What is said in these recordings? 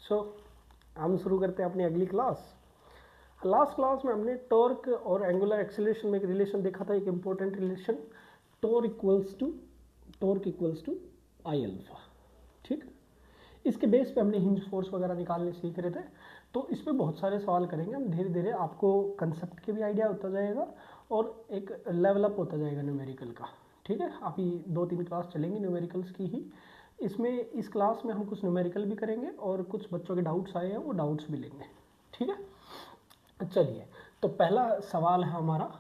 सो हम शुरू करते हैं अपनी अगली क्लास। लास्ट क्लास में हमने टॉर्क और एंगुलर एक्सीलरेशन में एक रिलेशन देखा था, एक important relation, torque equals to I alpha. ठीक, इसके बेस पे हमने हिंज फोर्स वगैरह निकालने सीख रहे थे। तो इस पर बहुत सारे सवाल करेंगे हम धीरे धीरे, आपको कंसेप्ट के भी आइडिया होता जाएगा और एक लेवल अप होता जाएगा न्यूमेरिकल का। ठीक है, अभी 2-3 क्लास चलेंगी न्यूमेरिकल्स की ही। इसमें इस क्लास में हम कुछ न्यूमेरिकल भी करेंगे और कुछ बच्चों के डाउट्स आए हैं वो डाउट्स भी लेंगे। ठीक है, चलिए तो पहला सवाल है हमारा,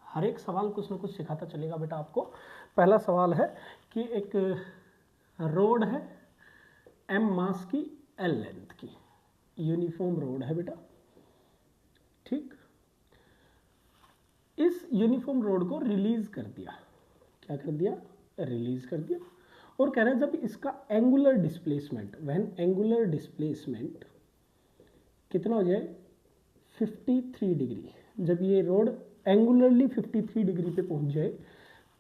हर एक सवाल कुछ ना कुछ सिखाता चलेगा बेटा आपको। पहला सवाल है कि एक रोड है m मास की l लेंथ की, यूनिफॉर्म रोड है बेटा। ठीक, इस यूनिफॉर्म रोड को रिलीज कर दिया, क्या कर दिया, रिलीज कर दिया। और कह रहे हैं जब इसका angular displacement, when angular displacement कितना हो जाए 53 डिग्री, जब ये रोड एंगुलरली 53 डिग्री पे पहुंच जाए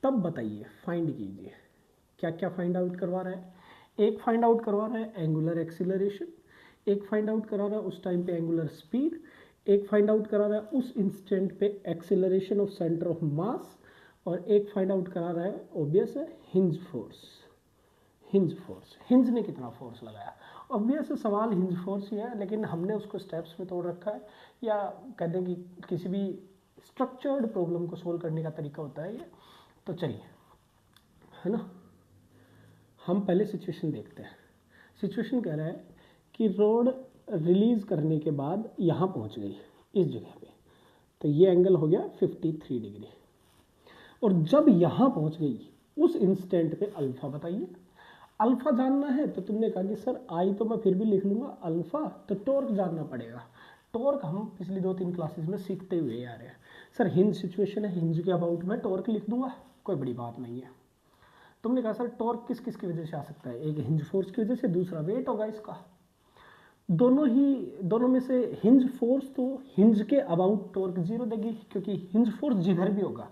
तब बताइए, फाइंड कीजिए। क्या क्या फाइंड आउट करवा रहा है, एक फाइंड आउट करवा रहा है एंगुलर एक्सीलरेशन, एक फाइंड आउट करा रहा है उस टाइम पे एंगुलर स्पीड, एक फाइंड आउट करा रहा है उस इंस्टेंट पे एक्सीलरेशन ऑफ सेंटर ऑफ मास, और एक फाइंड आउट करा रहा है ऑब्वियस है हिंज फोर्स। हिंज ने कितना फोर्स लगाया, ऑब्वियस सवाल हिंज फोर्स ही है, लेकिन हमने उसको स्टेप्स में तोड़ रखा है, या कह दें कि किसी भी स्ट्रक्चर्ड प्रॉब्लम को सोल्व करने का तरीका होता है ये। तो चलिए, है ना, हम पहले सिचुएशन देखते हैं। सिचुएशन कह रहा है कि रोड रिलीज करने के बाद यहाँ पहुँच गई इस जगह पे, तो ये एंगल हो गया 53 डिग्री। और जब यहाँ पहुँच गई उस इंस्टेंट पे अल्फा बताइए। अल्फा जानना है तो तुमने कहा कि सर आई तो मैं फिर भी लिख लूँगा अल्फा, तो टॉर्क जानना पड़ेगा। टॉर्क हम पिछली 2-3 क्लासेस में सीखते हुए आ रहे हैं। सर हिंज सिचुएशन है, हिंज के अबाउट मैं टॉर्क लिख दूंगा, कोई बड़ी बात नहीं है। तुमने कहा सर टॉर्क किस किस की वजह से आ सकता है, एक हिंज फोर्स की वजह से, दूसरा वेट होगा इसका। दोनों में से हिंज फोर्स तो हिंज के अबाउट टॉर्क 0 देगी, क्योंकि हिंज फोर्स जिधर भी होगा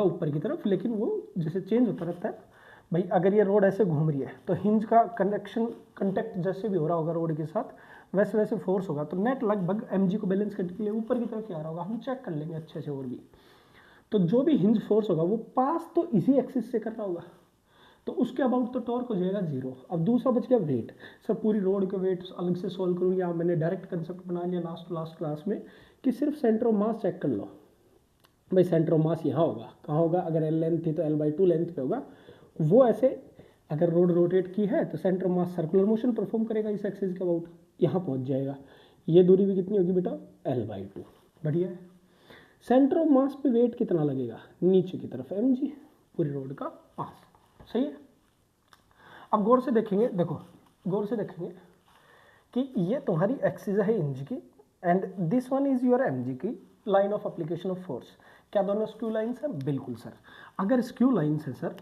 ऊपर की तरफ, लेकिन वो जैसे चेंज होता रहता है। भाई अगर ये रोड ऐसे घूम रही है तो हिंज का कंटेक्ट जैसे भी हो रहा होगा रोड के साथ, वैसे वैसे फोर्स होगा, तो नेट लगभग mg को बैलेंस करने के लिए ऊपर की तरफ ही आ रहा होगा। हम चेक कर लेंगे अच्छे से और भी। तो जो भी हिंज फोर्स होगा वो पास तो इसी एक्सिस से कर रहा होगा, तो उसके अबाउट तो टॉर्क हो जाएगा 0। अब दूसरा बच गया वेट। सर पूरी रोड के वेट अलग से सोल्व करूँ, या मैंने डायरेक्ट कंसेप्ट बना लिया लास्ट क्लास में कि सिर्फ सेंटर ऑफ मास चेक कर लो। भाई सेंटर ऑफ मास यहाँ होगा, कहाँ होगा, अगर l लेंथ थी तो l/2 लेंथ पे होगा। वो ऐसे अगर रोड रोटेट की है तो centre of mass circular motion perform करेगा इस एक्सिस के अबाउट, यहाँ पहुँच जाएगा। ये दूरी भी कितनी होगी बेटा, l/2। बढ़िया है। सेंटर ऑफ मास पे वेट कितना लगेगा, नीचे की तरफ mg, पूरी रोड का मास। सही है। अब गौर से देखेंगे, देखो गौर से देखेंगे कि ये तुम्हारी एक्सिस है इंच की, and this one is your mg की line of application of force. क्या दोनों स्क्यू लाइन्स हैं, बिल्कुल सर। अगर स्क्यू लाइन्स है सर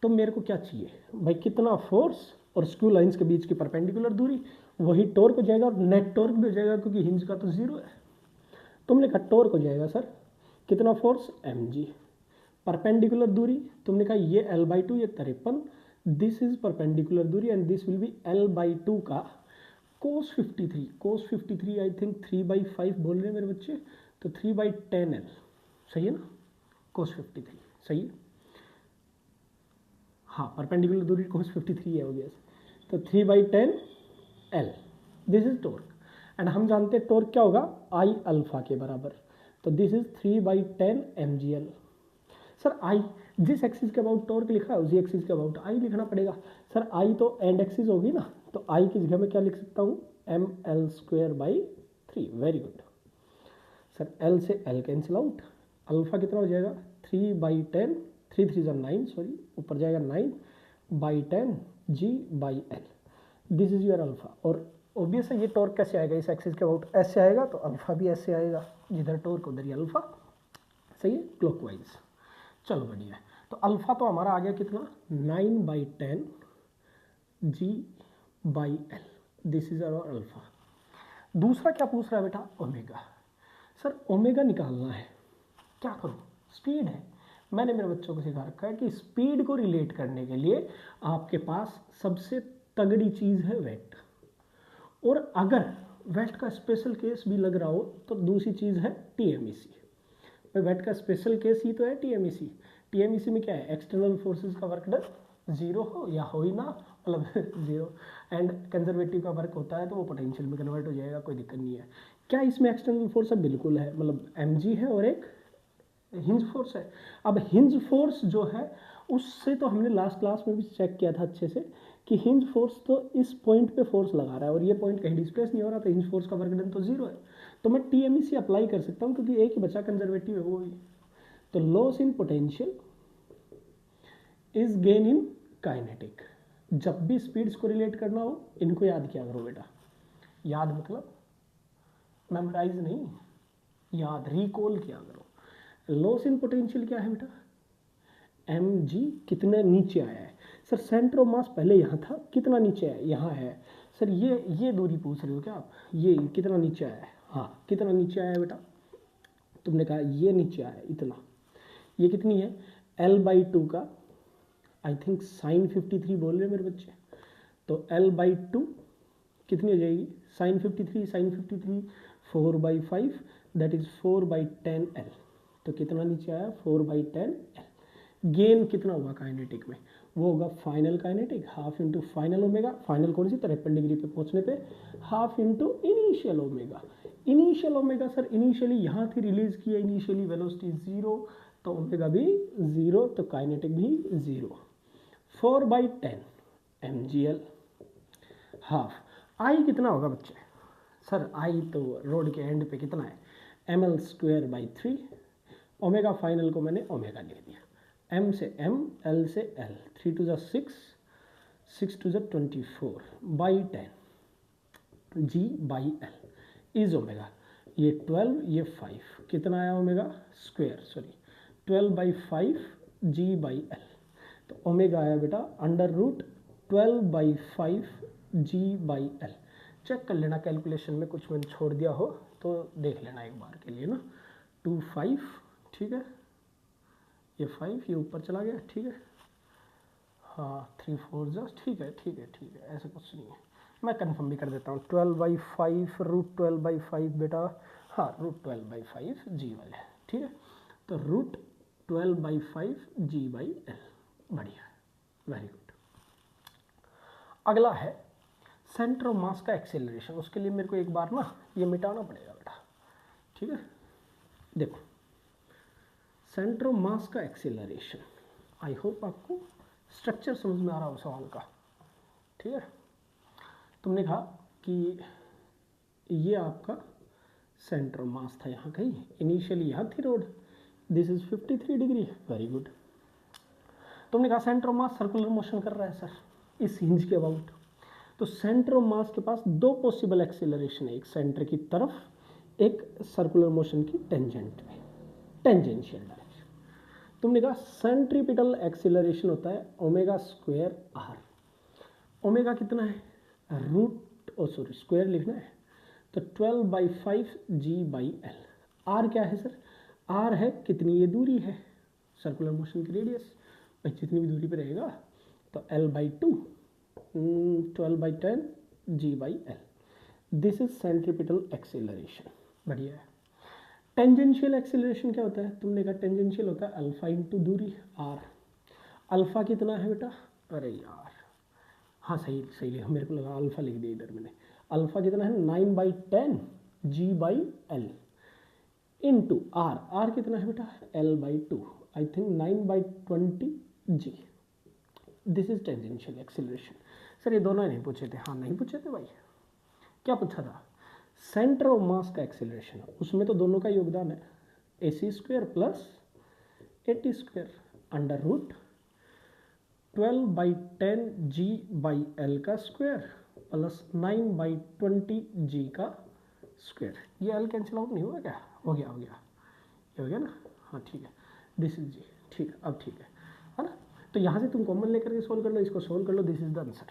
तो मेरे को क्या चाहिए भाई, कितना फोर्स और स्क्यू लाइन्स के बीच की परपेंडिकुलर दूरी, वही टॉर्क हो जाएगा और नेट टॉर्क भी हो जाएगा, क्योंकि हिंज का तो 0 है। तुमने कहा टॉर्क हो जाएगा सर कितना, फोर्स mg, परपेंडिकुलर दूरी तुमने कहा ये l/2, ये 53, दिस इज परपेंडिकुलर दूरी and this will be l/2 का cos 53 आई थिंक 3/5 बोल रहे हैं मेरे बच्चे, तो 3/10l, सही है ना, cos 53 सही है। हाँ परपेंडिकुलर दूरी cos 53 है ऑब्वियस, तो 3/10l, this is torque. And हम जानते हैं टॉर्क क्या होगा, आई अल्फा के बराबर, तो this is 3/10 mgl। Sir I जिस एक्सिस के अबाउट टॉर्क लिखा है उसी एक्सिस के अबाउट आई लिखना पड़ेगा। सर आई तो एंड एक्सिस होगी ना, तो आई की जगह में क्या लिख सकता हूँ, ml²/3। Very good sir, l से l कैंसिल आउट, अल्फा कितना हो जाएगा 3/10, 3 3 9, सॉरी ऊपर जाएगा 9/10 g/l, this is your alpha. और ऑब्वियस है ये टॉर्क कैसे आएगा, इस एक्सिस के अबाउट ऐसे आएगा, तो अल्फा भी ऐसे आएगा, जिधर टॉर्क उधर ही अल्फा। सही है, क्लॉकवाइज। चलो बढ़िया है, तो अल्फा तो हमारा आ गया कितना 9/10 g/l, this is our alpha. दूसरा क्या पूछ रहा है बेटा, ओमेगा। सर ओमेगा निकालना है, क्या करूँ, स्पीड है। मैंने मेरे बच्चों को सिखा रखा है कि स्पीड को रिलेट करने के लिए आपके पास सबसे तगड़ी चीज़ है वेट, और अगर वेट का स्पेशल केस भी लग रहा हो तो दूसरी चीज़ है टीएमईसी। भाई वेट का स्पेशल केस ही तो है टीएमईसी। टीएमईसी में क्या है, एक्सटर्नल फोर्सेस का वर्क डन जीरो हो या हो ही ना, मतलब जीरो, एंड कंजर्वेटिव का वर्क होता है तो वो पोटेंशियल में कन्वर्ट हो जाएगा, कोई दिक्कत नहीं है। क्या इसमें एक्सटर्नल फोर्स है? बिल्कुल है, मतलब mg है और एक हिंज फोर्स है। अब हिंज फोर्स जो है उससे तो हमने लास्ट क्लास में भी चेक किया था अच्छे से कि हिंज फोर्स तो इस पॉइंट पे फोर्स लगा रहा है और ये पॉइंट कहीं डिस्प्लेस नहीं हो रहा, तो हिंज फोर्स का वर्क डन तो जीरो है। तो मैं टीएमईसी अप्लाई कर सकता हूँ क्योंकि एक ही बचा कंजर्वेटिव है वो ही। तो loss in potential is gain in kinetic. जब भी स्पीड्स को रिलेट करना हो इनको याद किया करो बेटा। याद मतलब मेमोराइज नहीं, याद रिकॉल किया करो। लॉस इन पोटेंशियल क्या है बेटा, mg कितने नीचे आया है। सर सेंटर ऑफ मास पहले यहाँ था, कितना नीचे है, यहाँ है। सर ये दूरी पूछ रहे हो क्या आप, ये कितना नीचे आया है? हाँ कितना नीचे आया है बेटा, तुमने कहा ये नीचे आया है इतना। ये कितनी है, L/2 का आई थिंक साइन 53 बोल रहे मेरे बच्चे, तो L/2 कितनी हो जाएगी, साइन 53 4/5 दैट इज 4/10L। तो कितना नीचे आया, 4/10L। गेन कितना होगा काइनेटिक में, वो होगा final kinetic half into final omega. Final कौन सी, 53 डिग्री पे पहुंचने पे half into initial omega. Initial omega sir initially यहाँ थी रिलीज किया, इनिशियली वेलोसिटी जीरो, तो ओमेगा भी जीरो, तो काइनेटिक भी जीरो। 4/10 mgl half. आई कितना होगा बच्चे, सर आई तो रोड के एंड पे कितना है, ml²/3। ओमेगा फाइनल को मैंने ओमेगा लिख दिया, m से m, l से l, 3 to the 6, 6 to the 24/10 g/l is omega. ये 12 ये 5 कितना आया ओमेगा स्क्वायर, सॉरी 12/5 g/l। तो ओमेगा आया बेटा √12/5 g/l। चेक कर लेना कैलकुलेशन में कुछ मैंने छोड़ दिया हो तो देख लेना एक बार के लिए ना। 25 ठीक है, ये 5 ये ऊपर चला गया ठीक है, हाँ 3 4 जस्ट ठीक है ठीक है ठीक है, ऐसा कुछ नहीं है। मैं कंफर्म भी कर देता हूँ, 12/5 √12/5 बेटा, हाँ √12/5 g/l ठीक है। तो √12/5 g/l बढ़िया, वेरी गुड। अगला है सेंटर ऑफ मास का एक्सेलरेशन। उसके लिए मेरे को एक बार ना ये मिटाना पड़ेगा बेटा, ठीक है। देखो सेंटर ऑफ मास का एक्सेलरेशन, आई होप आपको स्ट्रक्चर समझ में आ रहा हो सवाल का, ठीक है। तुमने कहा कि ये आपका सेंटर ऑफ मास था यहाँ कहीं, इनिशियली यहाँ थी road, this is 53 degree, very good. तुमने कहा centre of mass circular motion कर रहा है सर इस हिंज के अबाउट, तो सेंटर ऑफ मास के पास दो पॉसिबल एक्सेलरेशन है, एक सेंटर की तरफ, एक सर्कुलर मोशन की टेंजेंट में, टेंजेंशियल डायरेक्शन। तुमने कहा सेंट्रीपिटल एक्सेलरेशन होता है ω²r। ओमेगा कितना है, स्क्वायर लिखना है, तो 12/5 g/l। r क्या है सर, r है कितनी ये दूरी है, सर्कुलर मोशन की रेडियस, भाई जितनी भी दूरी पे रहेगा, तो L/2 12/10 g/l। This is centripetal acceleration, बढ़िया है। टेंजेंशियल एक्सेलरेशन क्या होता है, तुमने कहा टेंजेंशियल होता है अल्फा इंटू दूरी r। अल्फा कितना है बेटा, अरे यार हाँ सही सही लिखा, मेरे को लगा अल्फा लिख दिया इधर मैंने। अल्फा कितना है 9/10 g/l इंटू r। r कितना है बेटा L/2 I think 9/20 g। This is tangential acceleration. Sir ये दोनों ही नहीं पूछे थे, हाँ नहीं पूछे थे भाई, क्या पूछा था, सेंटर ऑफ मास का एक्सेलरेशन, उसमें तो दोनों का योगदान है, AC² plus AT² under root 12/10 g/l का स्क्वायर प्लस 9/20 g का स्क्वायर। ये l कैंसिल आउट नहीं हुआ क्या, हो गया ये हो गया ना, हाँ ठीक है, दिस इज जी, ठीक है अब ठीक है ना। तो यहाँ से तुम कॉमन लेकर के सोल्व कर लो, इसको सोल्व कर लो, दिस इज द आंसर,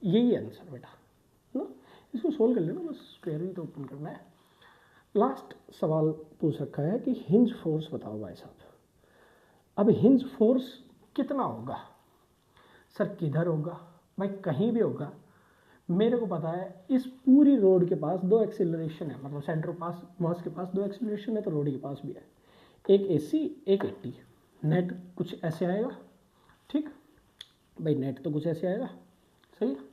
यही आंसर बेटा ना। इसको सोल्व कर लेना, बस स्क्वायर ही तो ओपन करना है। लास्ट सवाल पूछ रखा है कि हिंज फोर्स बताओ भाई साहब। अब हिंज फोर्स कितना होगा सर, किधर होगा भाई, कहीं भी होगा, मेरे को पता है इस पूरी रोड के पास दो एक्सेलरेशन है, मतलब सेंटर पास मास के पास दो एक्सेलरेशन है, तो रोड के पास भी है, एक AC एक AT। नेट कुछ ऐसे आएगा, ठीक भाई, नेट तो कुछ ऐसे आएगा, सही है।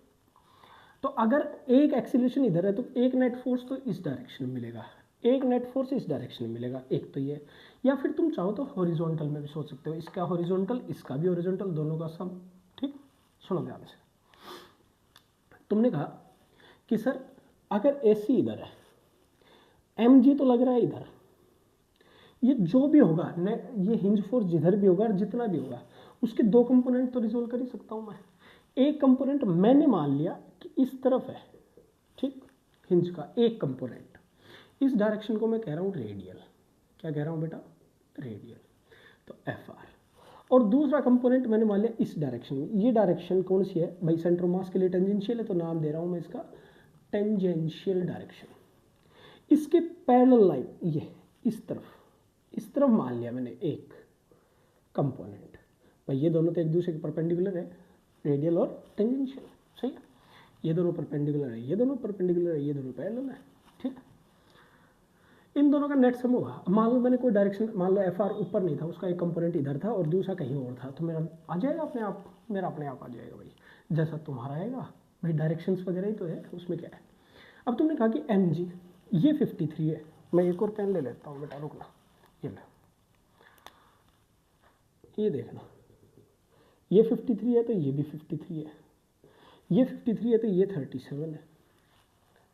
तो अगर एक एक्सेलरेशन इधर है तो एक नेट फोर्स तो इस डायरेक्शन में मिलेगा, एक नेट फोर्स इस डायरेक्शन में मिलेगा, एक तो ये। या फिर तुम चाहो तो हॉरिजॉन्टल में भी सोच सकते हो, इसका हॉरिजॉन्टल इसका भी हॉरिजॉन्टल, दोनों का सम, ठीक। सुनो ध्यान से, तुमने कहा कि सर अगर AC इधर है, mg तो लग रहा है इधर, ये जो भी होगा ये हिंज फोर्स जिधर भी होगा और जितना भी होगा उसके दो कंपोनेंट तो रिजोल्व कर ही सकता हूँ मैं। एक कंपोनेंट मैंने मान लिया कि इस तरफ है, ठीक, हिंज का एक कंपोनेंट, इस डायरेक्शन को मैं कह रहा हूँ रेडियल। क्या कह रहा हूँ बेटा? रेडियल। तो FR। और दूसरा कंपोनेंट मैंने मान लिया इस डायरेक्शन में। ये डायरेक्शन कौन सी है भाई? सेंटर मास के लिए टेंजेंशियल है, तो नाम दे रहा हूँ मैं इसका टेंजेंशियल डायरेक्शन। इसके पैरेलल लाइन ये इस तरफ मान लिया मैंने एक कंपोनेंट। भाई ये दोनों तो एक दूसरे के परपेंडिकुलर है, रेडियल और टेंजेंशियल, सही है। ये दोनों परपेंडिकुलर है, ये दोनों परपेंडिकुलर है, ये दोनों पैरेलल है, ठीक। इन दोनों का नेट सम होगा। मान लो मैंने कोई डायरेक्शन, मान लो FR ऊपर नहीं था, उसका एक कंपोनेंट इधर था और दूसरा कहीं और था, तो मेरा आ जाएगा अपने आप, मेरा अपने आप आ जाएगा भाई, जैसा तुम्हारा आएगा भाई। डायरेक्शंस वगैरह ही तो है, उसमें क्या है। अब तुमने कहा कि mg ये 53 है, मैं एक और पेन ले लेता हूँ बेटा, रुकना, ये ले, ये देखना, ये 53 है तो ये भी 53 है, ये 53 है तो ये 37 है,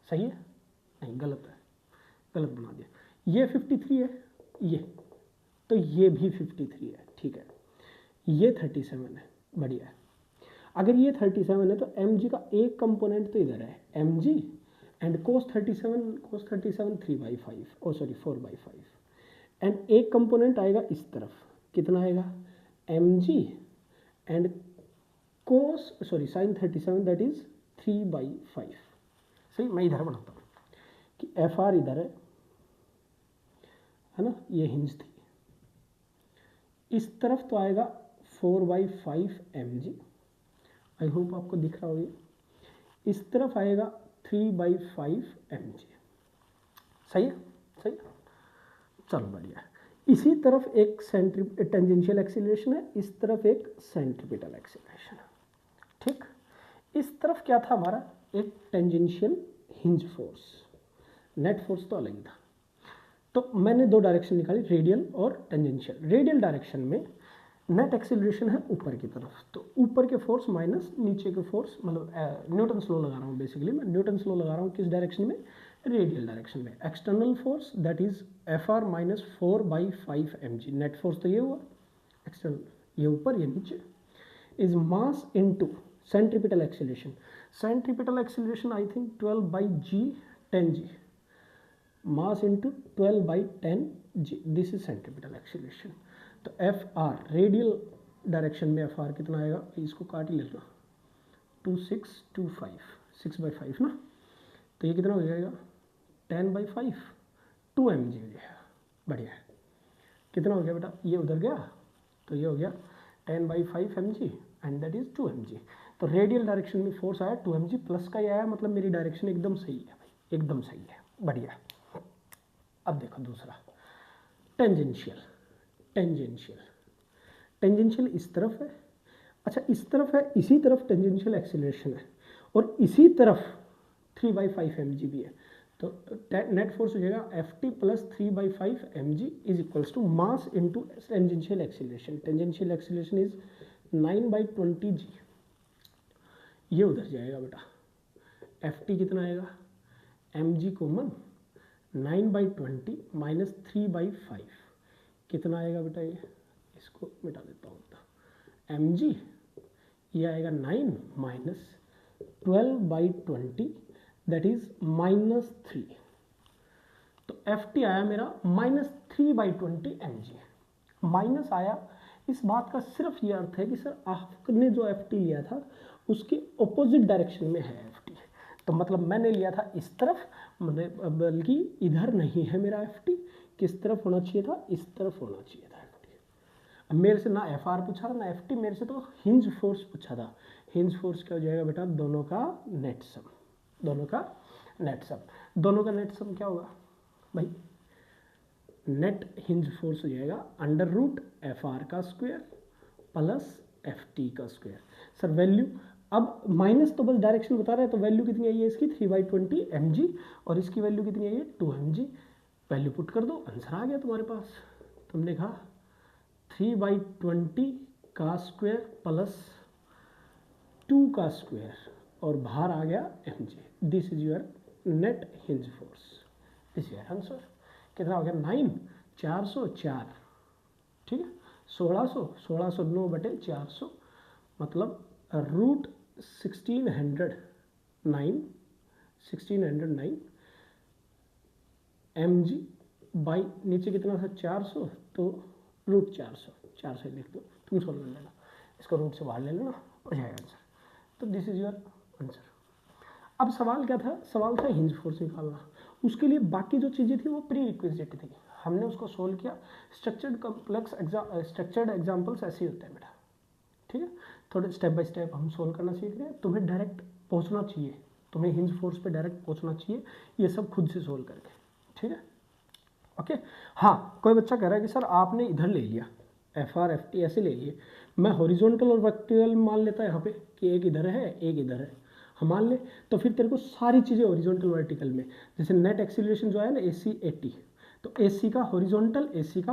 सही है? नहीं, गलत है, गलत बना दिया। ये 53 है, ये तो ये भी 53 है, ठीक है। ये 37 है, बढ़िया है। अगर ये 37 है तो mg का एक कंपोनेंट तो इधर है, mg and cos 37 3/5, oh sorry 4/5, and एक कंपोनेंट आएगा इस तरफ, कितना आएगा? mg and cos sorry sin 37 that is 3/5। सही, मैं इधर बनाता हूँ कि FR इधर है ना, ये हिंज थी, इस तरफ तो आएगा 4/5 mg, आई होप आपको दिख रहा होगा। इस तरफ आएगा 3/5 mg, सही है? सही है, चलो बढ़िया है। इसी तरफ एक टेंजेंशियल एक्सीलरेशन है, इस तरफ एक सेंट्रीपिटल एक्सीलरेशन है, ठीक। इस तरफ क्या था हमारा? एक tangential hinge force, net force तो अलग ही था। तो मैंने दो डायरेक्शन निकाली, रेडियल और टेंजेंशियल। रेडियल डायरेक्शन में नेट एक्सीलरेशन है ऊपर की तरफ, तो ऊपर के फोर्स माइनस नीचे के फोर्स, मतलब न्यूटन्स लॉ लगा रहा हूँ बेसिकली, मैं न्यूटन्स लॉ लगा रहा हूँ किस डायरेक्शन में? रेडियल डायरेक्शन में। External force that is FR minus 4/5 mg, net force तो ये हुआ एक्सटर्नल, ये ऊपर ये नीचे, is mass into centripetal acceleration. Centripetal acceleration I think 12/g 10g, mass into 12/10g, this is centripetal acceleration. तो FR रेडियल डायरेक्शन में FR कितना आएगा? इसको काट ही लेना, 2625, 6/5 ना, तो ये कितना हो जाएगा? 10/5, 2 mg हो जाएगा, बढ़िया है। कितना हो गया बेटा? ये उधर गया तो ये हो गया 10/5 mg and that is 2 mg। तो रेडियल डायरेक्शन में फोर्स आया 2 mg, प्लस का ही आया, मतलब मेरी डायरेक्शन एकदम सही है भाई, एकदम सही है, बढ़िया है। अब देखो दूसरा टेंजेंशियल। टेंजेंशियल टेंजेंशियल इस तरफ है, अच्छा इस तरफ है, इसी तरफ टेंजेंशियल एक्सीलरेशन है और इसी तरफ 3/5 mg भी है, तो नेट फोर्स हो जाएगा Ft plus 3/5 mg is equals to mass into tangential acceleration. Tangential acceleration is 9/20g, ये उधर जाएगा बेटा। Ft कितना आएगा? mg कॉमन, 9/20 माइनस 3/5 कितना आएगा बेटा? ये इसको मिटा देता हूँ, तो mg ये आएगा 9 माइनस 12/20 दैट इज -3, तो Ft आया मेरा -3/20 mg। माइनस आया, इस बात का सिर्फ ये अर्थ है कि सर आपने जो Ft लिया था उसके ऑपोजिट डायरेक्शन में है Ft, तो मतलब मैंने लिया था इस तरफ, बल्कि इधर नहीं है मेरा Ft, किस तरफ होना चाहिए था? इस तरफ होना चाहिए था Ft। मेरे से ना एफ आर पूछा था ना एफ टी, मेरे से तो हिंज फोर्स पूछा था। हिंज फोर्स क्या हो जाएगा बेटा, दोनों का नेट सम, दोनों का नेट सम। दोनों का नेट सम क्या होगा भाई, नेट हिंज फोर्स हो जाएगा अंडर रूट एफ आर का स्क्वायर प्लस एफ टी का स्क्वायर। सर वैल्यू, अब माइनस तो बस डायरेक्शन बता रहे हैं, तो वैल्यू कितनी आई है इसकी 3/20 mg, और इसकी वैल्यू कितनी आई है 2 mg। वैल्यू पुट कर दो, आंसर आ गया तुम्हारे पास। तुमने कहा 3/20 का स्क्वायर प्लस 2 का स्क्वायर और बाहर आ गया mg। This is your net hinge force, this your answer. कितना हो गया 9, 404, ठीक है, 1609/400 मतलब रूट 1609 mg बाई नीचे कितना था 400, तो रूट 400 लिख दो, तुम सोल्व कर लेना, इसको रूट से बाहर ले लेना, हो जाएगा आंसर। तो दिस इज योर आंसर। अब सवाल क्या था, सवाल था हिंज फोर्स निकालना। उसके लिए बाकी जो चीज़ें थी वो प्री रिक्विजिट थी, हमने उसको सोल्व किया। स्ट्रक्चर्ड एग्जाम्पल्स ऐसे ही होते हैं बेटा, ठीक है, थोड़े स्टेप बाय स्टेप हम सोल्व करना सीख रहे हैं। तुम्हें डायरेक्ट पहुंचना चाहिए, तुम्हें हिंज फोर्स पे डायरेक्ट पहुंचना चाहिए, ये सब खुद से सोल्व करके, ठीक है, ओके। हाँ, कोई बच्चा कह रहा है कि सर आपने इधर ले लिया एफ आर एफ टी ऐसे ले लिए, मैं हॉरिजॉन्टल और वर्टिकल मान लेता है यहाँ पे कि एक इधर है एक इधर है, हम मान ले, तो फिर तेरे को सारी चीज़ें हॉरिजॉन्टल वर्टिकल में, जैसे नेट एक्सीलरेशन जो है ना AC AT, तो AC का हॉरिजॉन्टल, AC का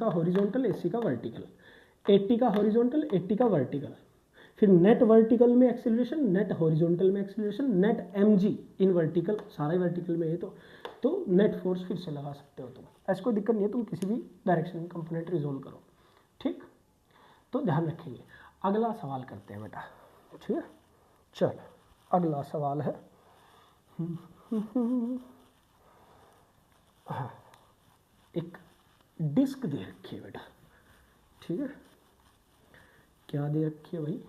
हॉरिजॉन्टल, AC का वर्टिकल, AT का हॉरिजॉन्टल, AT का वर्टिकल, फिर नेट वर्टिकल में एक्सीलरेशन, नेट हॉरिजॉन्टल में acceleration, net mg in vertical, सारा ही वर्टिकल में है, तो नेट फोर्स फिर से लगा सकते हो तुम, ऐसी कोई दिक्कत नहीं है, तुम किसी भी डायरेक्शन में कंपोनेंट रिजोल्व करो, ठीक। तो ध्यान रखेंगे। अगला सवाल करते हैं बेटा, ठीक है, चल अगला सवाल है, हाँ, एक डिस्क दे रखी है बेटा, ठीक है, क्या दे रखी है भाई,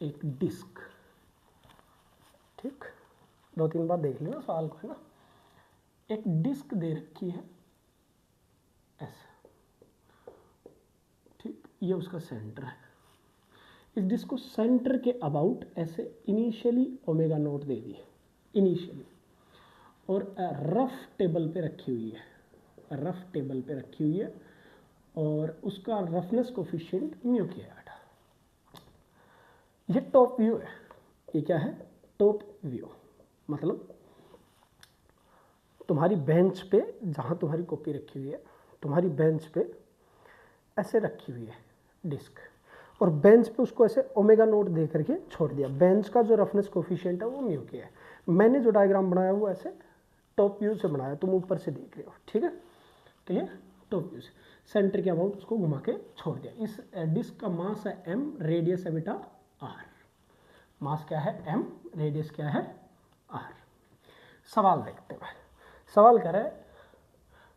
एक डिस्क, ठीक, 2-3 बार देख लेना सवाल को, है ना। एक डिस्क दे रखी है ऐसा, ठीक, ये उसका सेंटर है। इस डिस्क को सेंटर के अबाउट ऐसे इनिशियली ओमेगा नोट दे दिए इनिशियली, और रफ टेबल पे रखी हुई है, रफ टेबल पे रखी हुई है, और उसका रफनेस कोफिशिएंट म्यू किया है बेटा। ये टॉप व्यू है, ये क्या है, टॉप व्यू, मतलब तुम्हारी बेंच पे, जहाँ तुम्हारी कॉपी रखी हुई है, तुम्हारी बेंच पे ऐसे रखी हुई है डिस्क, और बेंच पे उसको ऐसे ओमेगा नोट दे करके छोड़ दिया। बेंच का जो रफनेस कोफिशिएंट है वो म्यू के है। मैंने जो डायग्राम बनाया वो ऐसे टॉप व्यू से बनाया, तुम ऊपर से देख रहे हो, ठीक है, क्लियर, टॉप व्यू से सेंटर के अबाउट उसको घुमा के छोड़ दिया। इस डिस्क का मास है m, रेडियस है बेटा r, मास क्या है m, रेडियस क्या है r। सवाल देखते हैं, सवाल कर रहा है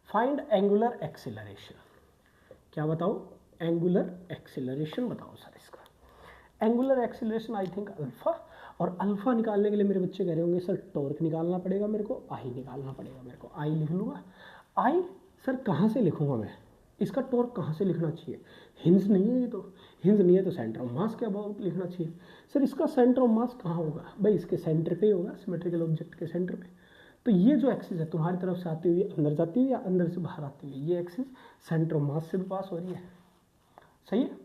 फाइंड एंगुलर एक्सीलरेशन, क्या बताओ, एंगुलर एक्सीलरेशन बताओ सर इसका। Angular acceleration I think alpha, और अल्फा निकालने के लिए मेरे बच्चे कह रहे होंगे सर टॉर्क निकालना पड़ेगा मेरे को, आई निकालना पड़ेगा मेरे को, आई लिख लूँगा। आई सर कहाँ से लिखूँगा मैं, इसका टॉर्क कहाँ से लिखना चाहिए, हिंज नहीं है ये तो, हिंज नहीं है तो सेंटर ऑफ मास के अबाउट लिखना चाहिए। सर इसका सेंटर ऑफ मास कहाँ होगा, भाई इसके सेंटर पे ही होगा, सिमेट्रिकल ऑब्जेक्ट के सेंटर पे। तो ये जो एक्सिस है तुम्हारी तरफ से आती हुई अंदर जाती हुई या अंदर से बाहर आती हुई, ये एक्सिस सेंटर ऑफ मास से भी पास हो रही है, सही है,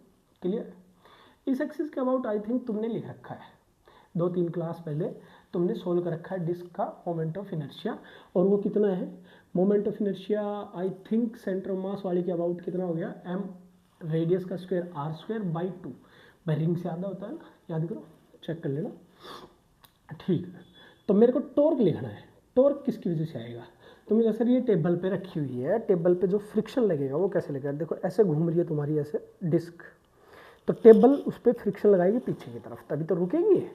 क्लियर। इस एक्सिस के अबाउट आई थिंक तुमने लिख रखा है, 2-3 क्लास पहले तुमने सोल्व कर रखा है डिस्क का मोमेंट ऑफ इनर्शिया, और वो कितना है moment of inertia, I think centre of मास वाली के अबाउट कितना हो गया, m रेडियस का स्क्वायर r²/2, भाई रिंग से आधा होता है ना, याद करो, चेक कर लेना, ठीक है। तो मेरे को टॉर्क लिखना है, टॉर्क किसकी वजह से आएगा, तुमने कहा सर ये टेबल पे रखी हुई है, टेबल पे जो फ्रिक्शन लगेगा वो कैसे लगेगा, देखो ऐसे घूम रही है तुम्हारी ऐसे डिस्क, तो टेबल उस पर फ्रिक्शन लगाएगी पीछे की तरफ, तभी तो रुकेगी, है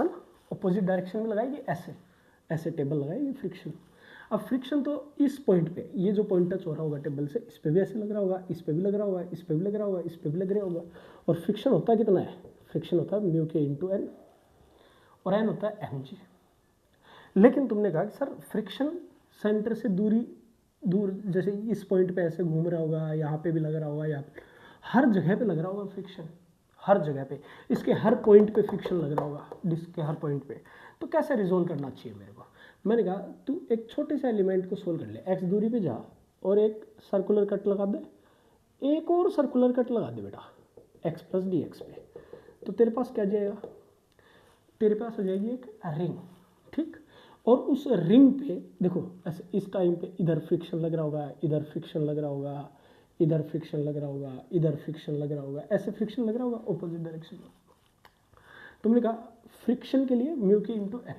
ना, अपोजिट डायरेक्शन में लगाएगी, ऐसे ऐसे टेबल लगाएगी फ्रिक्शन। अब फ्रिक्शन तो इस पॉइंट पे, ये जो पॉइंट टच हो रहा होगा टेबल से, इस पे भी ऐसे लग रहा होगा, इस पे भी लग रहा होगा, इस पे भी लग रहा होगा, इस पे भी लग रहा होगा, और फ्रिक्शन होता है कितना है, फ्रिक्शन होता है म्यू के इंटू एन, और एन होता है mg। लेकिन तुमने कहा कि सर फ्रिक्शन सेंटर से दूर, जैसे इस पॉइंट पे ऐसे घूम रहा होगा, यहाँ पे भी लग रहा होगा, यहाँ पे, हर जगह पे लग रहा होगा फ्रिक्शन, हर जगह पे, इसके हर पॉइंट पे फ्रिक्शन लग रहा होगा, डिस्क के हर पॉइंट पे। तो कैसे रिजोल्व करना चाहिए मेरे को? मैंने कहा तू एक छोटे से एलिमेंट को सोल्व कर ले, एक्स दूरी पे जा और एक सर्कुलर कट लगा दे, एक और सर्कुलर कट लगा दे बेटा एक्स प्लस डी एक्स पे, तो तेरे पास क्या जाएगा? तेरे पास हो जाएगी एक रिंग, ठीक। और उस रिंग पे देखो ऐसे इस टाइम पे इधर फ्रिक्शन लग रहा होगा, इधर फ्रिक्शन लग रहा होगा, इधर फ्रिक्शन लग रहा होगा, इधर फ्रिक्शन लग रहा होगा, ऐसे फ्रिक्शन लग रहा होगा ऑपोजिट डायरेक्शन में। तुमने कहा फ्रिक्शन के लिए म्यू के इंटू एन,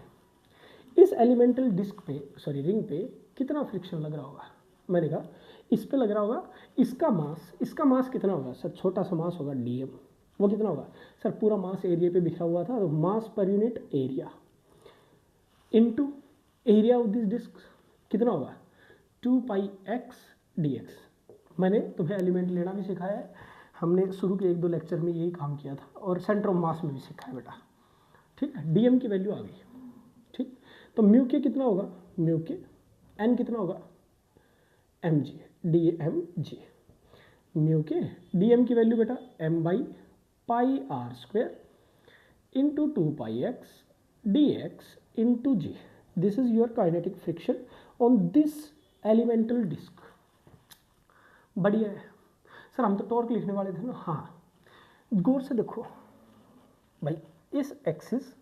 इस एलिमेंटल डिस्क पे सॉरी रिंग पे कितना फ्रिक्शन लग रहा होगा? मैंने कहा इस पे लग रहा होगा, इसका मास कितना होगा सर? छोटा सा मास होगा डीएम, वो कितना होगा सर? पूरा मास एरिया पे बिखरा हुआ था, तो मास पर unit area into area of this disc कितना होगा? 2 पाई एक्स डी एक्स। मैंने तुम्हें एलिमेंट लेना भी सिखाया है, हमने शुरू के 1-2 लेक्चर में यही काम किया था, और सेंटर ऑफ मास में भी सिखाया बेटा, ठीक है। डीएम की वैल्यू आ गई, ठीक। तो म्यू के कितना होगा? म्यू के एन कितना होगा? M g, d m g. Mu k d m की वैल्यू बेटा m by pi are square into 2 pi x d x into g. This is your kinetic friction on this elemental disc. बढ़िया है sir, हम तो torque लिखने वाले थे ना। हाँ, गौर से देखो भाई, इस एक्सिस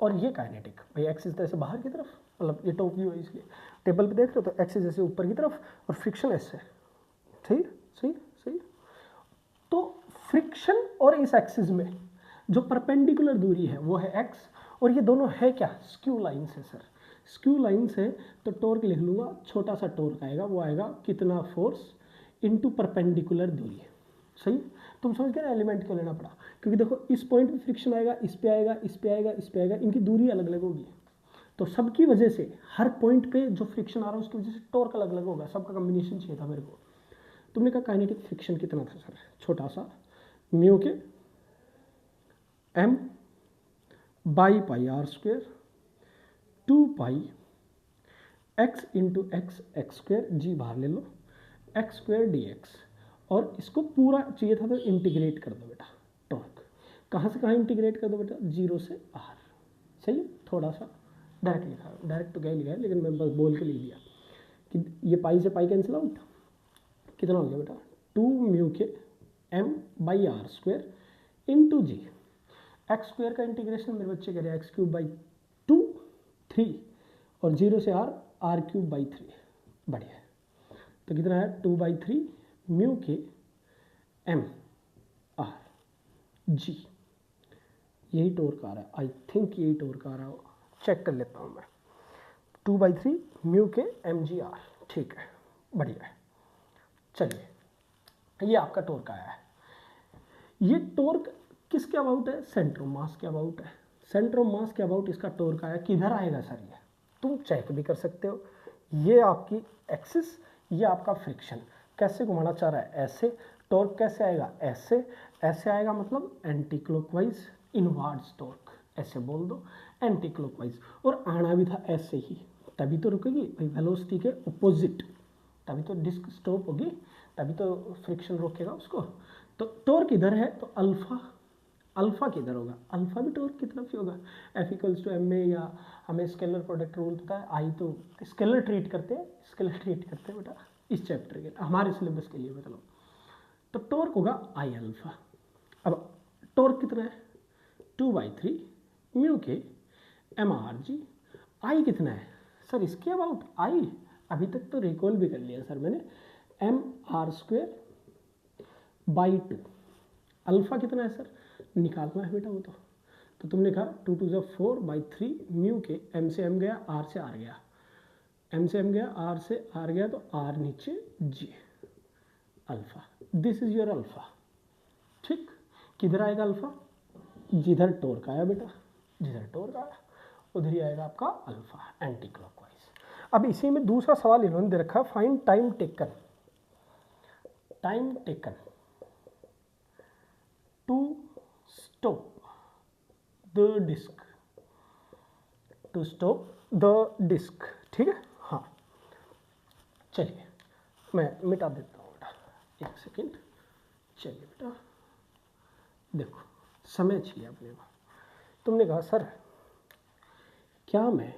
और ये काइनेटिक, भाई एक्सिस तो ऐसे बाहर की तरफ, मतलब ये टॉप व्यू है इसलिए टेबल पे देख रहे हो, तो एक्सिस ऐसे ऊपर की तरफ और फ्रिक्शन ऐसे, सही सही सही। तो फ्रिक्शन और इस एक्सिस में जो परपेंडिकुलर दूरी है वो है एक्स, और ये दोनों है क्या? स्क्यू लाइन्स है सर। स्क्यू लाइन्स है तो टॉर्क लिख लूँगा, छोटा सा टॉर्क आएगा, वो आएगा कितना फोर्स इनटू परपेंडिकुलर दूरी, सही। तुम समझ गए ना एलिमेंट क्यों लेना पड़ा? क्योंकि देखो इस पॉइंट पे फ्रिक्शन आएगा, इस पे आएगा, इस पे आएगा, इस पे आएगा, इनकी दूरी अलग अलग होगी, तो सबकी वजह से हर पॉइंट पे जो फ्रिक्शन आ रहा है उसकी वजह से टॉर्क अलग अलग होगा, सबका कॉम्बिनेशन चाहिए था मेरे को। तुमने कहा काइनेटिक फ्रिक्शन कितना था सर? छोटा सा म्यू के M by pi are square 2 pi x into x x square, g बाहर ले लो, एक्स स्क्वेयर डी एक्स, और इसको पूरा चाहिए था तो इंटीग्रेट कर दो बेटा। टॉर्क कहाँ से कहाँ इंटीग्रेट कर दो बेटा? 0 से आर, सही। थोड़ा सा डायरेक्ट लिखा है, डायरेक्ट तो क्या ही लिखा है, लेकिन मैं बस बोल के लिख दिया कि ये पाई से पाई कैंसिल आउट, कितना हो गया बेटा? 2 म्यू के M by r square into g. X square का इंटीग्रेशन मेरे बच्चे कह रहे हैं एक्स क्यूब बाई 2 3, और 0 से आर क्यूब बाई 3। बढ़िया है, तो कितना है? 2/3 म्यू के एम आर जी। यही टॉर्क आ रहा है, आई थिंक यही टॉर्क आ रहा हो, चेक कर लेता हूँ मैं। 2/3 म्यू के एम जी आर, ठीक है, बढ़िया है। चलिए, ये आपका टॉर्क आया है। ये टॉर्क किसके अबाउट है? सेंटर ऑफ मास के अबाउट है। सेंटर ऑफ मास के अबाउट इसका टॉर्क आया। किधर आएगा सर? ये तुम चेक भी कर सकते हो। ये आपकी एक्सिस, ये आपका फ्रिक्शन। कैसे घुमाना चाह रहा है? ऐसे। टॉर्क कैसे आएगा? ऐसे। ऐसे आएगा मतलब एंटी क्लॉकवाइज इनवर्ड्स टॉर्क, ऐसे बोल दो, एंटी क्लॉकवाइज। और आना भी था ऐसे ही, तभी तो रुकेगी भाई, वेलोसिटी के अपोजिट, तभी तो डिस्क स्टॉप होगी, तभी तो फ्रिक्शन रोकेगा उसको। तो टॉर्क इधर है तो अल्फा, अल्फा किधर होगा? अल्फा भी टॉर्क की तरफ ही होगा। एफ इक्वल्स टू एम में, या हमें स्केलर प्रोडक्ट रूल पता है, आई तो स्केलर ट्रीट करते हैं बेटा इस चैप्टर के, हमारे सिलेबस के लिए मतलब। तो टॉर्क होगा आई अल्फा। अब टॉर्क कितना है? 2/3 म्यू के एम आर जी। आई कितना है सर इसके अबाउट? आई अभी तक तो रिकॉल भी कर लिया सर मैंने, m r square by 2। Alpha कितना है सर? निकालना है बेटा वो तो तुमने कहा 2 2 ज़ा 4/3 म्यू के एम से एम गया, आर से आर गया, एम से एम गया, आर से आर गया, तो आर नीचे g alpha. This is your alpha, ठीक। किधर आएगा अल्फा? जिधर टॉर्क आया बेटा, जिधर टॉर्क आया उधर ही आएगा आपका अल्फा, एंटी क्लॉकवाइज। अब इसी में दूसरा सवाल इन्होंने दे रखा है, find time taken to stop the disc, ठीक है। हाँ चलिए मैं मिटा देता हूँ बेटा, एक सेकेंड। चलिए बेटा देखो, समय चाहिए अपने को। तुमने कहा सर क्या मैं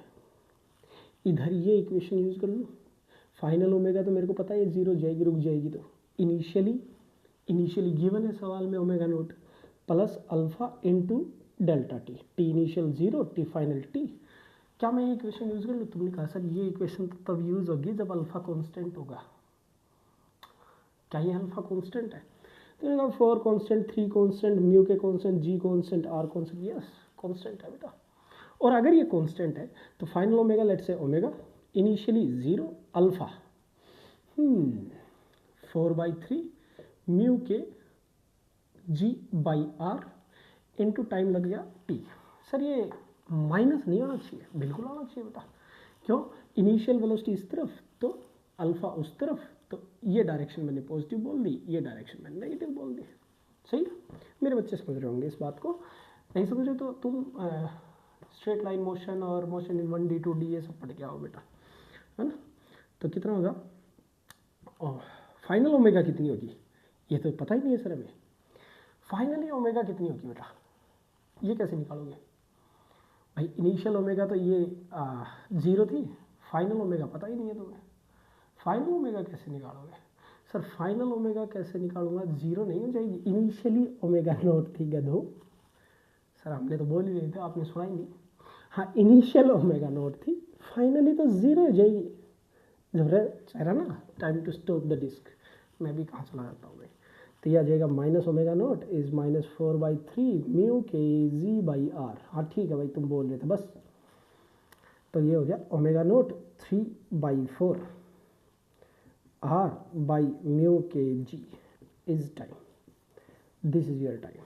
इधर ये इक्वेशन यूज़ कर लूँ, फाइनल ओमेगा तो मेरे को पता है ये जीरो जाएगी, रुक जाएगी, तो इनिशियली गिवन है सवाल में omega naught plus alpha into delta T, T initial zero T final T, क्या मैं ये इक्वेशन यूज़ कर लूँ? तुमने कहा सर ये इक्वेशन तो तब यूज़ होगी जब अल्फा कांस्टेंट होगा। क्या ये अल्फा कांस्टेंट है? तो 4 constant, 3 constant, mu k constant, g constant, r constant, yes constant है बेटा। और अगर ये कांस्टेंट है तो final omega let's say omega initially zero alpha 4/3 mu के g by r into time लग गया टी। सर ये माइनस नहीं आना चाहिए, बिल्कुल आना चाहिए बेटा। क्यों? इनिशियल वेलोसिटी इस तरफ तो अल्फा उस तरफ, तो ये डायरेक्शन मैंने पॉजिटिव बोल दी, ये डायरेक्शन मैंने नेगेटिव बोल दी। सही है? मेरे बच्चे समझ रहे होंगे इस बात को। नहीं समझे तो तुम स्ट्रेट लाइन मोशन और मोशन इन 1D 2D ये सब पढ़ के आओ बेटा, है ना। तो कितना होगा? फाइनल ओमेगा कितनी होगी ये तो पता ही नहीं है सर हमें। फाइनली ओमेगा कितनी होगी बेटा, ये कैसे निकालोगे भाई? इनिशियल ओमेगा तो ये 0 थी, फाइनल ओमेगा पता ही नहीं है तुम्हें, फाइनल ओमेगा कैसे निकालोगे? सर फाइनल ओमेगा कैसे निकालूंगा, 0 नहीं हो जाएगी, इनिशियली ओमेगा नोट थी गधो। सर हमने तो बोल ही रहे थे, आपने सुना ही नहीं। हाँ इनिशियल ओमेगा नोट थी, फाइनली तो 0 हो जाएगी। जब रहा ना time to stop the disc, मैं भी कहाँ चला जाता हूँ भाई। तो यह आ जाएगा minus omega naught is -4/3 mu के जी बाई आर। हाँ ठीक है भाई, तुम बोल रहे थे बस। तो ये हो गया omega naught 3/4 r by mu के g is time, this is your time.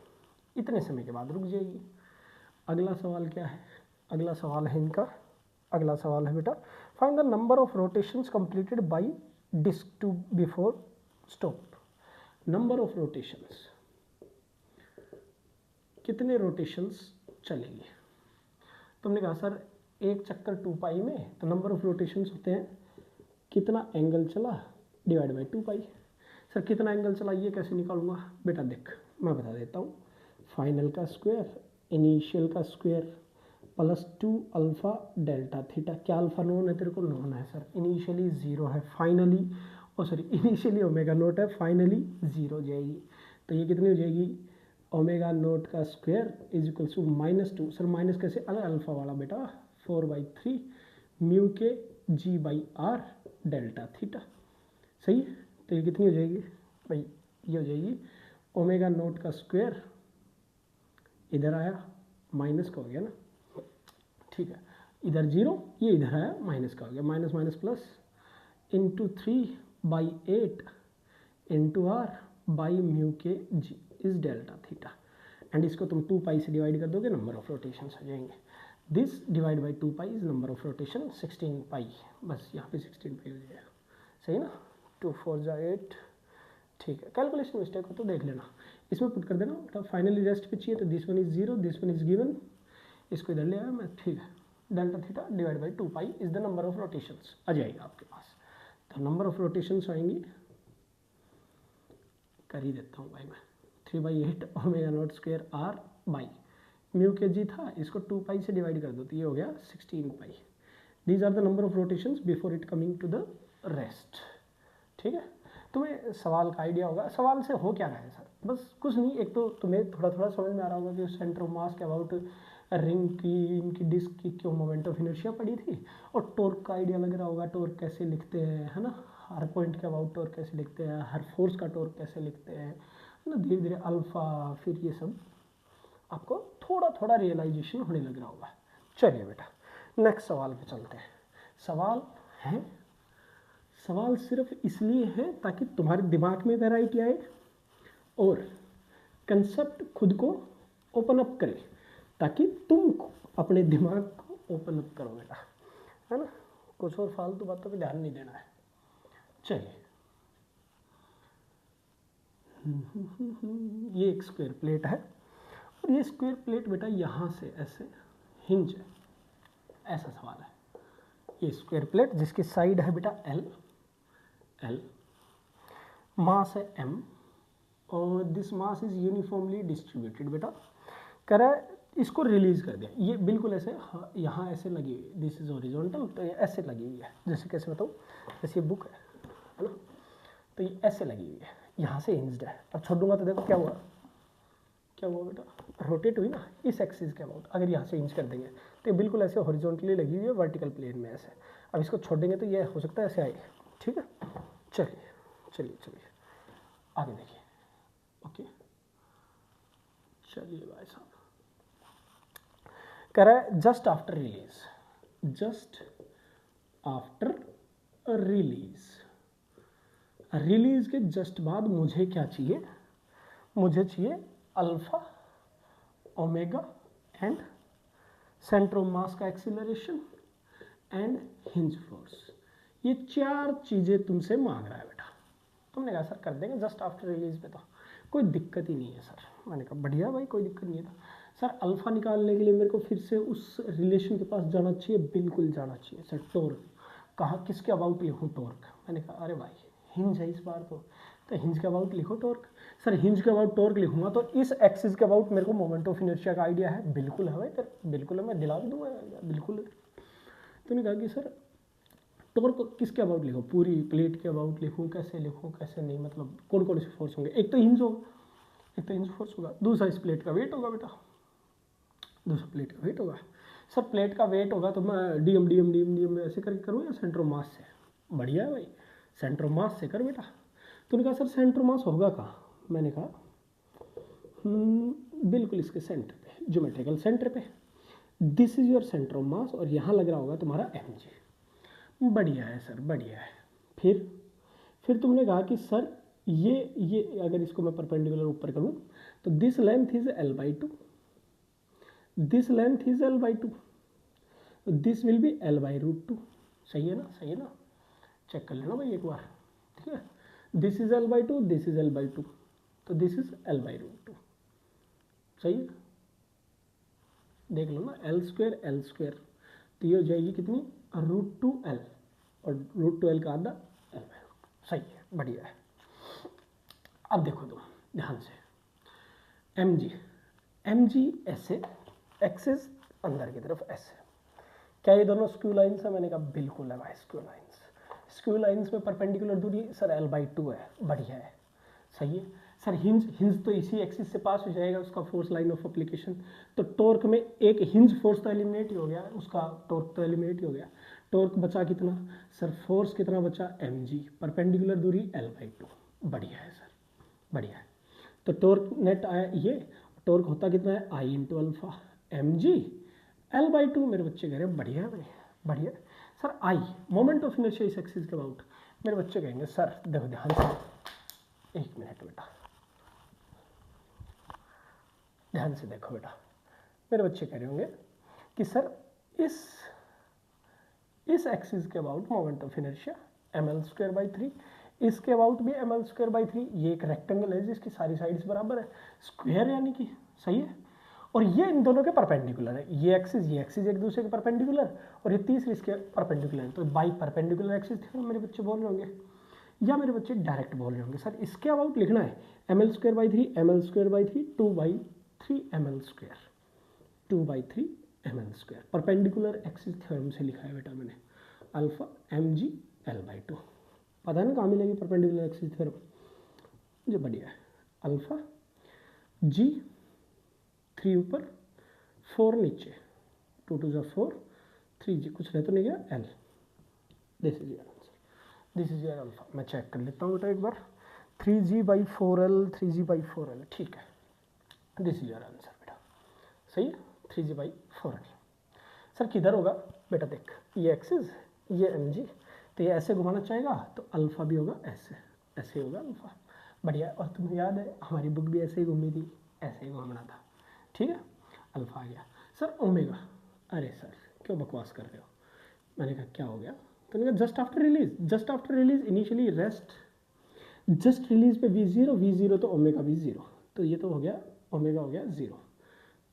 इतने समय के बाद रुक जाएगी। अगला सवाल क्या है? अगला सवाल है इनका, अगला सवाल है बेटा find the number of rotations completed by disc to before stop. Number of rotations, कितने रोटेशंस चलेंगे? तुमने कहा सर एक चक्कर 2 पाई में, तो नंबर ऑफ रोटेशंस होते हैं कितना एंगल चला डिवाइड बाई 2 पाई। सर कितना एंगल चला ये कैसे निकालूंगा? बेटा देख मैं बता देता हूँ, फाइनल का स्क्वायर इनिशियल का square plus 2 alpha delta theta. क्या अल्फा नोन है तेरे को? नोन है सर। इनिशियली 0 है, फाइनली इनिशियली ओमेगा नोट है, फाइनली 0 हो जाएगी। तो ये कितनी हो जाएगी? ओमेगा नोट का square is equal to -2। Sir minus कैसे? अरे अल्फा वाला बेटा 4/3 म्यू के g by r delta theta. सही है? तो ये कितनी हो जाएगी भाई? ये हो जाएगी ओमेगा नोट का स्क्वायर, इधर आया माइनस का हो गया ना, ठीक है, इधर 0, ये इधर आया माइनस का हो गया, minus minus plus into 3/8 into r by mu के g is delta theta. And इसको तुम 2 पाई से डिवाइड कर दोगे, नंबर ऑफ रोटेशन हो जाएंगे। This divide by 2 pi is number of rotation 16 पाई। बस यहाँ पे 16 पाई हो जाएगा। सही ना? 2 4 जा 8, ठीक है। कैलकुलेशन मिस्टेक हो तो देख लेना, इसमें पुट कर देना। तो फाइनली रेस्ट पे चाहिए तो this one is 0, this one is given, इसको इधर ले आया मैं, ठीक है। Delta theta divide by 2 pi is the number of rotations आ जाएगा आपके पास। तो नंबर ऑफ रोटेशंस आएंगी, कर ही देता हूँ भाई मैं, 3/8 omega naught square r by mu के जी था, इसको 2 पाई से डिवाइड कर दो तो ये हो गया 16 pi. These are the number of rotations before it coming to the rest. ठीक है, तुम्हें सवाल का आइडिया होगा। सवाल से हो क्या रहा है सर? बस कुछ नहीं, एक तो तुम्हें थोड़ा थोड़ा समझ में आ रहा होगा कि सेंटर ऑफ मास के अबाउट रिंग की, इनकी डिस्क की क्यों मोमेंट ऑफ इनर्शिया पड़ी थी, और टॉर्क का आइडिया लग रहा होगा, टॉर्क कैसे लिखते हैं, है ना, हर पॉइंट के अबाउट टॉर्क कैसे लिखते हैं, हर फोर्स का टॉर्क कैसे लिखते हैं, है ना, धीरे धीरे अल्फा, फिर ये सब आपको थोड़ा थोड़ा रियलाइजेशन होने लग रहा होगा। चलिए बेटा नेक्स्ट सवाल पे चलते हैं। सवाल है, सवाल सिर्फ इसलिए है ताकि तुम्हारे दिमाग में वैरायटी आए और कंसेप्ट खुद को ओपन अप करे, ताकि तुम अपने दिमाग को ओपन अप करो बेटा, है ना। कुछ और फालतू बातों पे ध्यान नहीं देना है। चलिए ये एक स्क्वायर प्लेट है और ये स्क्वायर प्लेट बेटा यहाँ से ऐसे हिंज है, ऐसा सवाल है। ये स्क्वायर प्लेट जिसकी साइड है बेटा एल, मास है m और this mass is uniformly distributed. बेटा कह रहा है इसको रिलीज कर दिया, ये बिल्कुल ऐसे यहाँ ऐसे लगी हुई, दिस इज हॉरिजॉन्टल, तो ये ऐसे लगी हुई है, जैसे कैसे बताऊँ, जैसे ये बुक है ना, तो ये ऐसे लगी हुई है, यहाँ से हिंज्ड है। अब छोड़ूंगा तो देखो क्या हुआ, क्या हुआ बेटा, रोटेट हुई ना इस एक्सिस के अबाउट। अगर यहाँ से हिंज कर देंगे तो ये बिल्कुल ऐसे हॉरिजॉन्टली लगी हुई है वर्टिकल प्लेन में ऐसे। अब इसको छोड़ देंगे तो ये हो सकता है ऐसे आए, ठीक है। चलिए चलिए चलिए आगे देखिए, ओके चलिए भाई साहब, कह रहा है just after release, just after release, release के जस्ट बाद मुझे क्या चाहिए, मुझे चाहिए alpha, omega and centre of mass का एक्सीलरेशन एंड हिंज फोर्स। ये 4 चीजें तुमसे मांग रहा है बेटा। तुमने कहा सर कर देंगे जस्ट आफ्टर रिलीज पे, तो कोई दिक्कत ही नहीं है सर। मैंने कहा बढ़िया भाई, कोई दिक्कत नहीं है। था सर अल्फा निकालने के लिए मेरे को फिर से उस रिलेशन के पास जाना चाहिए, बिल्कुल जाना चाहिए सर। टॉर्क कहा, किसके अबाउट लिखूँ टॉर्क, मैंने कहा अरे भाई हिंज है इस बार तो हिंज के अबाउट लिखो टॉर्क। सर हिंज के अबाउट टॉर्क लिखूंगा तो इस एक्सिस के अबाउट मेरे को मोमेंट ऑफ इनर्शिया का आइडिया है, बिल्कुल है भाई, बिल्कुल है, मैं दिला भी दूंगा, बिल्कुल है। तो नहीं कहा कि सर टॉर्क किसके अबाउट लिखो, पूरी प्लेट के अबाउट लिखूँ, कैसे लिखूँ कैसे नहीं, मतलब कौन कौन से फोर्स होंगे, एक तो हिंज होगा, एक तो हिंज फोर्स होगा, दूसरा इस प्लेट का वेट होगा बेटा, दूसरा प्लेट का वेट होगा। सर प्लेट का वेट होगा तो मैं डी एम ऐसे करके करूँ या सेंटर ऑफ मास से, बढ़िया है भाई, सेंटर ऑफ मास से कर बेटा। तूने कहा सर सेंटर मास होगा कहाँ, मैंने कहा बिल्कुल इसके सेंटर पे, ज्योमेट्रिकल सेंटर पे, this is your centre of मास, और यहाँ लग रहा होगा तुम्हारा mg। बढ़िया है सर, बढ़िया है। फिर तुमने कहा कि सर ये अगर इसको मैं परपेंडिकुलर ऊपर करूँ तो this length is l/2, this length is l/2, this will be l/√2। सही है ना, सही है ना, चेक कर लेना भाई एक बार, ठीक है। This is l/2, this is l/2, तो दिस इज l/√2, सही है। देख लो ना, l², तो ये हो जाएगी कितनी, √2l, और √2l का आधा l/√2, सही है, बढ़िया है। अब देखो तुम ध्यान से, mg ऐसे, एक्सिस अंदर की तरफ ऐसे, क्या ये दोनों स्क्यू लाइन्स है, मैंने कहा बिल्कुल है भाई स्क्यू लाइन्स। स्क्यू लाइन्स में परपेंडिकुलर दूरी सर l/2 है, बढ़िया है, सही है। सर हिंज तो इसी एक्सिस से पास हो जाएगा, उसका फोर्स लाइन ऑफ एप्लीकेशन, तो टॉर्क में एक हिंज फोर्स तो एलिमिनेट ही हो गया, उसका टॉर्क तो एलिमिनेट ही हो गया। टॉर्क बचा कितना सर, फोर्स कितना बचा mg, परपेंडिकुलर दूरी l/2, बढ़िया है सर, बढ़िया है। तो टॉर्क नेट आया ये, टॉर्क होता कितना है I × अल्फा, mg l/2, मेरे बच्चे कह रहे हैं बढ़िया है भाई, बढ़िया। Sir I moment of inertia इस एक्सिस के अबाउट, मेरे बच्चे कहेंगे सर देखो ध्यान से, एक मिनट बेटा, ध्यान से देखो बेटा, मेरे बच्चे कह रहे होंगे कि सर इस एक्सिस के about moment of inertia ml²/3, इसके अबाउट भी ml²/3, ये एक रेक्टेंगल है जिसकी सारी साइड्स बराबर है, स्क्वायर यानी कि, सही है। और ये इन दोनों के परपेंडिकुलर है, ये एक्सिस एक दूसरे के परपेंडिकुलर, और ये तीसरी इसके परपेंडिकुलर है, तो बाई परपेंडिकुलर एक्सिस थ्योरम मेरे बच्चे बोल रहे होंगे, या मेरे बच्चे डायरेक्ट बोल रहे होंगे सर इसके अबाउट लिखना है ml²/3, 2/3 ml², 2/3 ml², perpendicular axis theorem से लिखा है बेटा मैंने, अल्फा mg l/2, पता है ना कहाँ मिलेगी परपेंडिकुलर एक्सिस थ्योरम, जो बढ़िया है, अल्फा g 3 ऊपर 4 नीचे, 2 × 4, 3g कुछ रह तो नहीं गया, l, this is your answer, this is your alpha. मैं चेक कर लेता हूँ बेटा एक बार, 3g/4l, 3g/4l, ठीक है, दिस इज योर आंसर बेटा, सही है, 3g/4l। सर किधर होगा बेटा, देख ये एक्सिस, ये mg, तो ये ऐसे घुमाना चाहेगा तो अल्फा भी होगा ऐसे, ऐसे होगा अल्फा, बढ़िया। और तुम्हें याद है हमारी बुक भी ऐसे ही घूमी थी, ऐसे ही घूमना था, ठीक है, अल्फा आ गया। सर ओमेगा, अरे सर क्यों बकवास कर रहे हो, मैंने कहा क्या हो गया, तो मैंने कहा just after release initially rest, just release पे v0 तो ओमेगा भी 0, तो ये तो हो गया ओमेगा हो गया 0।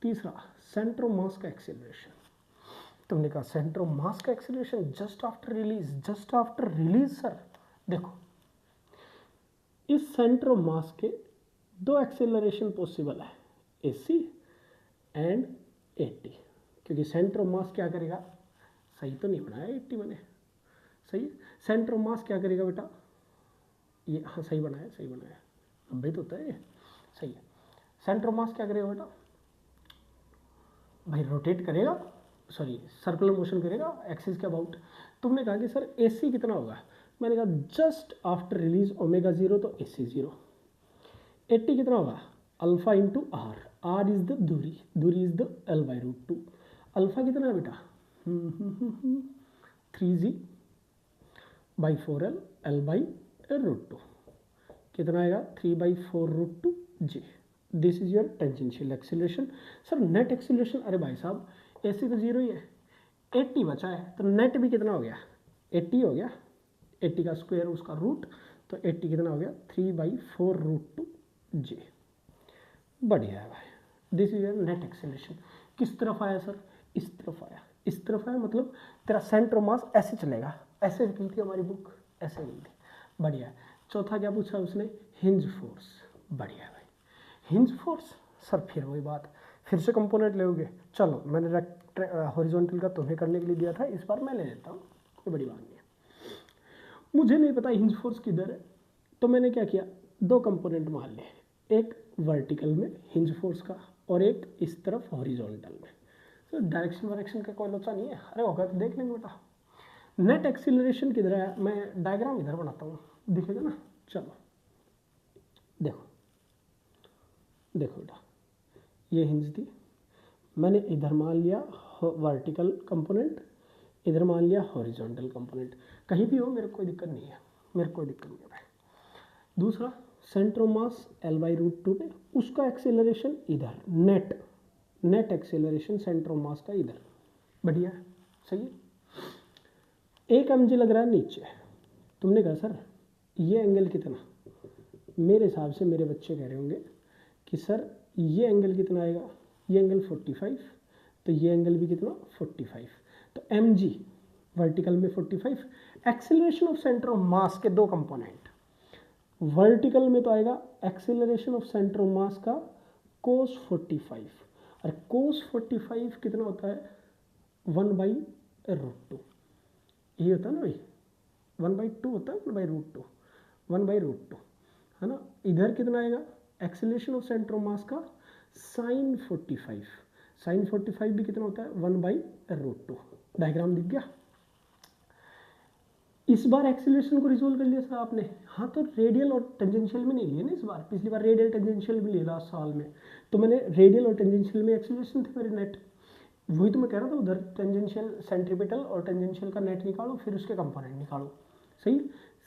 तीसरा सेंटर ऑफ मास का एक्सेलरेशन, तुमने कहा सेंटर ऑफ मास का acceleration just after release, sir देखो इस सेंटर ऑफ मास के दो एक्सेलरेशन पॉसिबल है, AC एंड 80, क्योंकि सेंटर ऑफ मास क्या करेगा, सही तो नहीं बनाया 80 मैंने, सही है, सेंटर ऑफ मास क्या करेगा बेटा, ये हाँ सही बनाया, सही बनाया, 90 तो होता है ये, सही है। सेंटर ऑफ मास क्या करेगा बेटा भाई, रोटेट करेगा, सॉरी सर्कुलर मोशन करेगा एक्सिस के अबाउट। तुमने कहा कि सर AC कितना होगा, मैंने कहा जस्ट आफ्टर रिलीज ओमेगा 0 तो AC 0। 80 कितना होगा, alpha into r, r is the दूरी, दूरी इज द L/√2। अल्फा कितना है बेटा 3G बाई 4L, L/√2 कितना आएगा 3/4√2G। This is your tangential acceleration. Sir net acceleration, अरे भाई साहब AC तो 0 ही है, 80 बचा है तो नेट भी कितना हो गया 80 हो गया, 80 का स्क्वायर उसका रूट, तो 80 कितना हो गया 3/4√2G। बढ़िया है भाई, this is your net acceleration. किस तरफ आया सर, इस तरफ आया, इस तरफ आया, मतलब तेरा सेंटर ऑफ मास ऐसे चलेगा, ऐसे गई थी हमारी बुक, ऐसे गई थी, बढ़िया है। चौथा क्या पूछा उसने, हिंज फोर्स, बढ़िया है भाई, हिंज फोर्स। सर फिर वही बात, फिर से कंपोनेंट लोगे, चलो मैंने हॉरिजॉन्टल का तुम्हें करने के लिए दिया था, इस बार मैं ले लेता हूँ, कोई बड़ी बात नहीं है। मुझे नहीं पता हिंज फोर्स किधर है, तो मैंने क्या किया, दो कंपोनेंट मान लिए, एक वर्टिकल में हिंज फोर्स का और एक इस तरफ हॉरिजॉन्टल में। तो डायरेक्शन वायरेक्शन का कोई लोचा नहीं है, अरे होगा तो देख लेंगे बेटा। नेट एक्सीलरेशन किधर है, मैं डायग्राम इधर बनाता हूँ, दिखेगा ना, चलो देखो, देखो बेटा ये हिंज थी, मैंने इधर मान लिया वर्टिकल कंपोनेंट, इधर मान लिया हॉरिजॉन्टल कंपोनेंट, कहीं भी हो मेरे को कोई दिक्कत नहीं है, मेरे को कोई दिक्कत नहीं है भाई। दूसरा सेंटर ऑफ मास L/√2 पे, उसका एक्सेलरेशन इधर, net acceleration centre of mass का इधर, बढ़िया है, सही है। 1 mg लग रहा है नीचे, तुमने कहा सर ये एंगल कितना, मेरे हिसाब से मेरे बच्चे कह रहे होंगे कि सर ये एंगल कितना आएगा, ये एंगल 45, तो ये एंगल भी कितना 45, तो mg वर्टिकल में 45, एक्सेलरेशन ऑफ सेंटर ऑफ मास के दो कंपोनेंट, वर्टिकल में तो आएगा acceleration of centre of mass का cos 45, और cos 45 कितना होता है 1/√2, ये होता है ना भाई, 1/2 होता है, 1/√2, 1/√2 है ना। इधर कितना आएगा acceleration of centre of mass का sin 45, sin 45 भी कितना होता है 1/√2। डायग्राम दिख गया। इस बार एक्सेलरेशन को रिजोल्व कर लिया सर आपने, हाँ तो रेडियल और टेंजेंशियल में नहीं लिए ना इस बार, पिछली बार रेडियल टेंजेंशियल में लिए लास्ट साल में, तो मैंने रेडियल और टेंजेंशियल में एक्सेलरेशन थे मेरे नेट, वही तो मैं कह रहा था, उधर टेंजेंशियल सेंट्रीपिटल और टेंजेंशियल का नेट निकालो, फिर उसके कंपोनेंट निकालो, सही।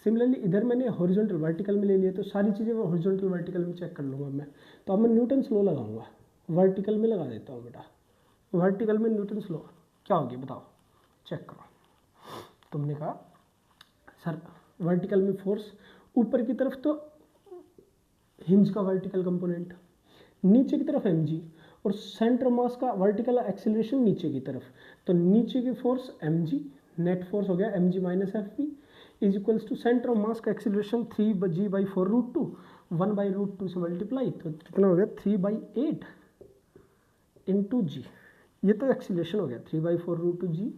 सिमिलरली इधर मैंने हॉरिजॉन्टल वर्टिकल में ले लिया, तो सारी चीज़ें मैं हॉरिजॉन्टल वर्टिकल में चेक कर लूँगा मैं, तो अब मैं न्यूटन्स लॉ लगाऊंगा, वर्टिकल में लगा देता हूँ बेटा, वर्टिकल में न्यूटन्स लॉ क्या होगी बताओ, चेक करो। तुमने कहा सर वर्टिकल में फोर्स ऊपर की तरफ तो हिंज का वर्टिकल कंपोनेंट, नीचे की तरफ mg, और सेंटर मास का वर्टिकल एक्सेलरेशन नीचे की तरफ, तो नीचे की फोर्स mg, नेट फोर्स हो गया mg minus fv is equals to centre of mass का एक्सेलरेशन 3g/4√2, 1/√2 से मल्टीप्लाई, तो कितना हो गया 3/8 इंटू जी, ये तो एक्सेलरेशन हो गया 3/4√2g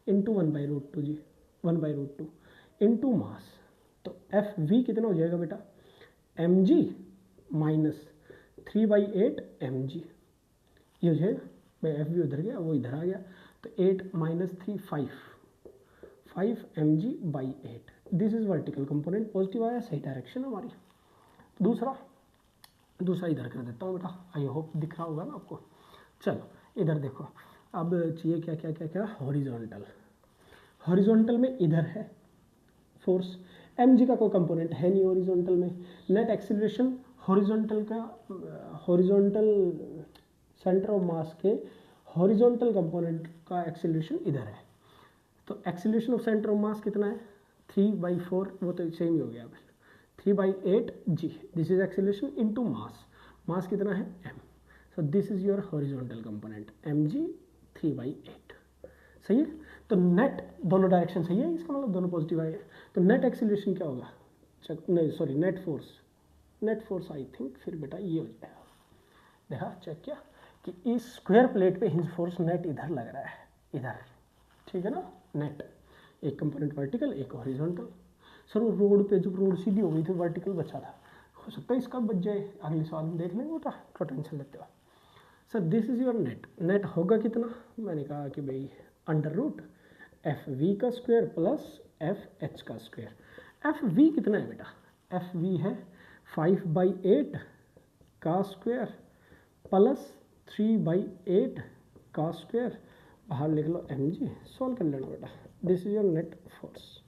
into 1/√2g, 1/√2 into mass, तो fv कितना हो जाएगा बेटा mg माइनस 3/8 mg, ये हो जाएगा भाई, fv उधर गया वो इधर आ गया, तो 8 minus 3 5 mg/8, this is vertical component, positive आया, सही डायरेक्शन हमारी। दूसरा इधर कर देता हूँ बेटा, आई होप दिख रहा होगा ना आपको। चलो इधर देखो, अब चाहिए क्या क्या क्या क्या, हॉरिजॉन्टल, हॉरिजॉन्टल में इधर है फोर्स, mg का कोई कंपोनेंट है नहीं हॉरिजॉन्टल में, नेट एक्सीलरेशन हॉरिजॉन्टल का, हॉरिजॉन्टल सेंटर ऑफ मास के हॉरिजॉन्टल कंपोनेंट का एक्सीलरेशन इधर है, तो एक्सीलरेशन ऑफ सेंटर ऑफ मास कितना है 3/4, वो तो सेम ही हो गया 3/8 g, this is acceleration into mass, mass कितना है m, so this is your horizontal component mg 3/8, सही है। तो नेट दोनों डायरेक्शन सही है, इसका मतलब दोनों पॉजिटिव आए, तो नेट एक्सीलरेशन क्या होगा, नहीं sorry net force, net force I think फिर बेटा ये हो जाएगा, देखा चेक किया कि इस स्क्वायर प्लेट पे हिंज फोर्स नेट इधर लग रहा है, इधर, ठीक है ना, नेट, एक कंपोनेंट वर्टिकल एक हॉरिजॉन्टल। सर वो रोड पे जब रोड सीधी हो गई थी वर्टिकल बचा था, हो सकता है इसका बच जाए, अगले सवाल में देख लेंगे बेटा, तो टेंशन लेते हो। Sir this is your net, net होगा कितना, मैंने कहा कि भाई अंडर रूट एफ वी का स्क्वायर प्लस एफ एच का स्क्वायर। एफ वी कितना है बेटा, एफ वी है 5/8 का स्क्वायर प्लस 3/8 का स्क्वायर, बाहर लिख लो एम जी, सॉल्व कर लेना बेटा। This is your net force,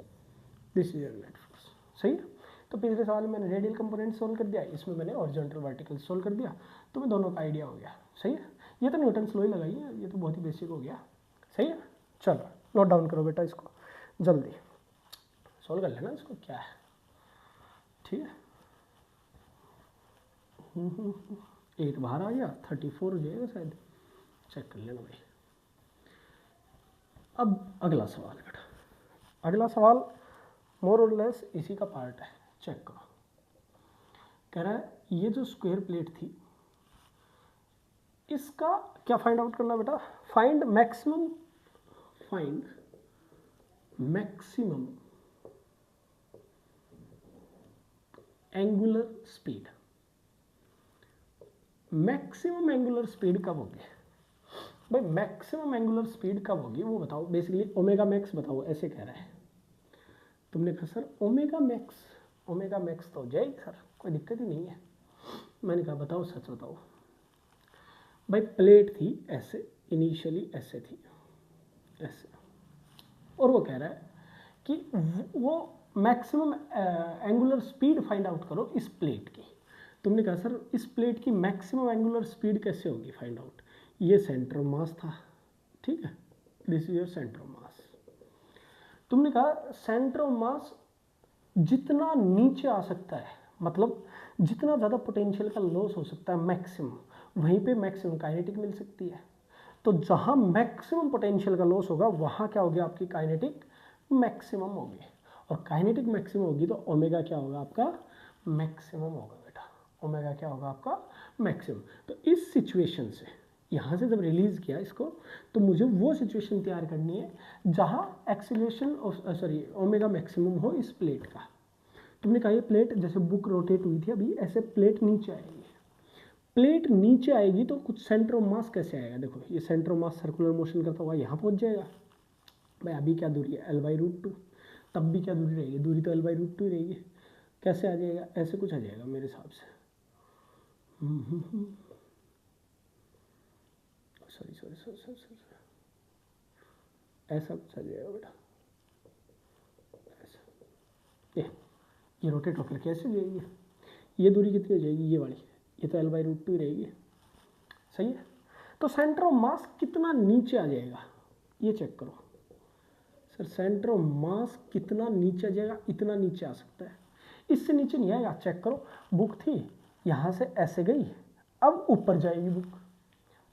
this is your net force, सही है। तो पिछले सवाल में मैंने रेडियल कंपोनेंट सोल्व कर दिया, इसमें मैंने हॉरिजॉन्टल वर्टिकल सोल्व कर दिया, तो मैं दोनों का आइडिया हो गया, सही है। ये तो न्यूटन लॉ ही लगाई है, ये तो बहुत ही बेसिक हो गया, सही है। चलो नोट डाउन करो बेटा इसको, जल्दी सोल्व कर लेना इसको, क्या है, ठीक है। 8 बाहर आ गया, 34 हो जाएगा शायद, चेक कर लेना भाई। अब अगला सवाल बेटा, अगला सवाल मोर और लेस इसी का पार्ट है, चेक करो। कह रहा है ये जो स्क्वायर प्लेट थी इसका क्या फाइंड आउट करना बेटा, find maximum angular speed. Maximum angular speed कब होगी भाई, मैक्सिमम एंगुलर स्पीड कब होगी वो बताओ, बेसिकली ओमेगा मैक्स बताओ, ऐसे कह रहा है। तुमने कहा सर ओमेगा मैक्स तो हो जाएगी सर, कोई दिक्कत ही नहीं है। मैंने कहा बताओ सच बताओ भाई, प्लेट थी ऐसे, इनिशियली ऐसे थी, ऐसे, और वो कह रहा है कि वो maximum angular speed find out करो इस प्लेट की। तुमने कहा सर इस प्लेट की मैक्सिमम एंगुलर स्पीड कैसे होगी फाइंड आउट, ये सेंटर ऑफ मास था, ठीक है, this is your centre of मास। तुमने कहा सेंटर ऑफ मास जितना नीचे आ सकता है, मतलब जितना ज़्यादा पोटेंशियल का लॉस हो सकता है मैक्सिमम, वहीं पे मैक्सिमम काइनेटिक मिल सकती है। तो जहाँ मैक्सिमम पोटेंशियल का लॉस होगा वहाँ क्या होगी, आपकी काइनेटिक मैक्सिमम होगी, और काइनेटिक मैक्सिमम होगी तो ओमेगा क्या होगा आपका, मैक्सिमम होगा बेटा, ओमेगा क्या होगा आपका, मैक्सिमम। तो इस सिचुएशन से यहाँ से जब रिलीज़ किया इसको, तो मुझे वो सिचुएशन तैयार करनी है जहाँ एक्सीलरेशन ओमेगा मैक्सिमम हो इस प्लेट का। तुमने कहा ये प्लेट जैसे बुक रोटेट हुई थी अभी, ऐसे प्लेट नीचे आएगी, प्लेट नीचे आएगी तो कुछ सेंटर ऑफ मास कैसे आएगा, देखो ये centre of mass circular motion करता हुआ यहाँ पहुँच जाएगा भाई। अभी क्या दूरी है L/√2, तब भी क्या दूरी रहेगी, दूरी तो L/√2 ही रहेगी, कैसे आ जाएगा, ऐसे कुछ आ जाएगा मेरे हिसाब से, सॉरी ऐसा कुछ आ जाएगा बेटा, ऐसा, ये रोटेट होकर कैसे जाएगी, ये दूरी कितनी हो जाएगी, ये वाली, ये तो L/√2 ही रहेगी, सही है। तो सेंटर ऑफ मास कितना नीचे आ जाएगा ये चेक करो। सर सेंटर ऑफ मास कितना नीचे आ जाएगा, इतना नीचे आ सकता है, इससे नीचे नहीं आएगा, चेक करो। बुक थी यहाँ से ऐसे गई, अब ऊपर जाएगी बुक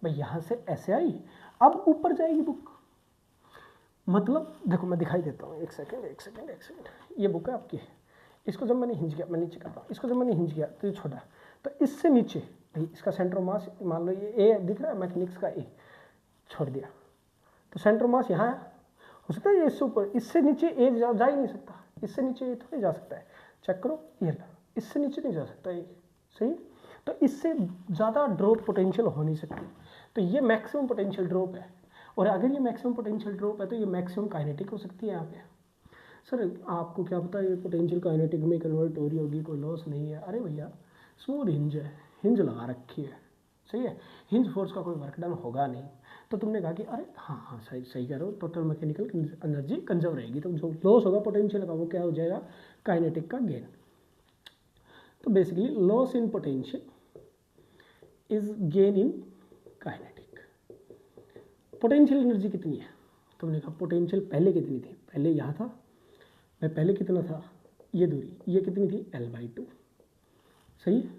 भाई, यहाँ से ऐसे आई अब ऊपर जाएगी बुक, मतलब देखो मैं दिखाई देता हूँ, एक सेकेंड। ये बुक है आपकी, इसको जब मैंने हिंज किया, मैं नीचे करता हूँ, इसको जब मैंने हिंज किया तो ये छोटा, तो इससे नीचे भाई इसका सेंटर ऑफ मास मान लो ये ए दिख रहा है, मैकेनिक्स का ए छोड़ दिया, तो सेंटर ऑफ मास यहाँ है, हो सकता है ये इससे ऊपर, इससे नीचे ए जा ही नहीं सकता, इससे नीचे ए थोड़ी जा सकता है, चेक करो ये ला, इससे नीचे नहीं जा सकता ये, सही। तो इससे ज़्यादा ड्रॉप पोटेंशियल हो नहीं सकती, तो ये मैक्सिमम पोटेंशियल ड्रॉप है, और अगर ये मैक्सिमम पोटेंशियल ड्रॉप है तो ये मैक्सिमम काइनेटिक हो सकती है यहाँ पे। सर आपको क्या पता ये पोटेंशियल काइनेटिक में कन्वर्ट हो रही होगी, कोई लॉस नहीं है, अरे भैया स्मूथ हिंज है, हिंज लगा रखी है, सही है, हिंज फोर्स का कोई वर्क डन होगा नहीं। तो तुमने कहा कि अरे हाँ सही कह रहे हो, टोटल मैकेनिकल एनर्जी कंजर्व रहेगी, तो जो लॉस होगा पोटेंशियल का वो क्या हो जाएगा, काइनेटिक का गेन। तो basically loss in potential is gain in kinetic. Potential energy कितनी है, तुमने कहा पोटेंशियल पहले कितनी थी, पहले यहाँ था मैं, पहले कितना था, ये दूरी, ये कितनी थी L/2, सही है।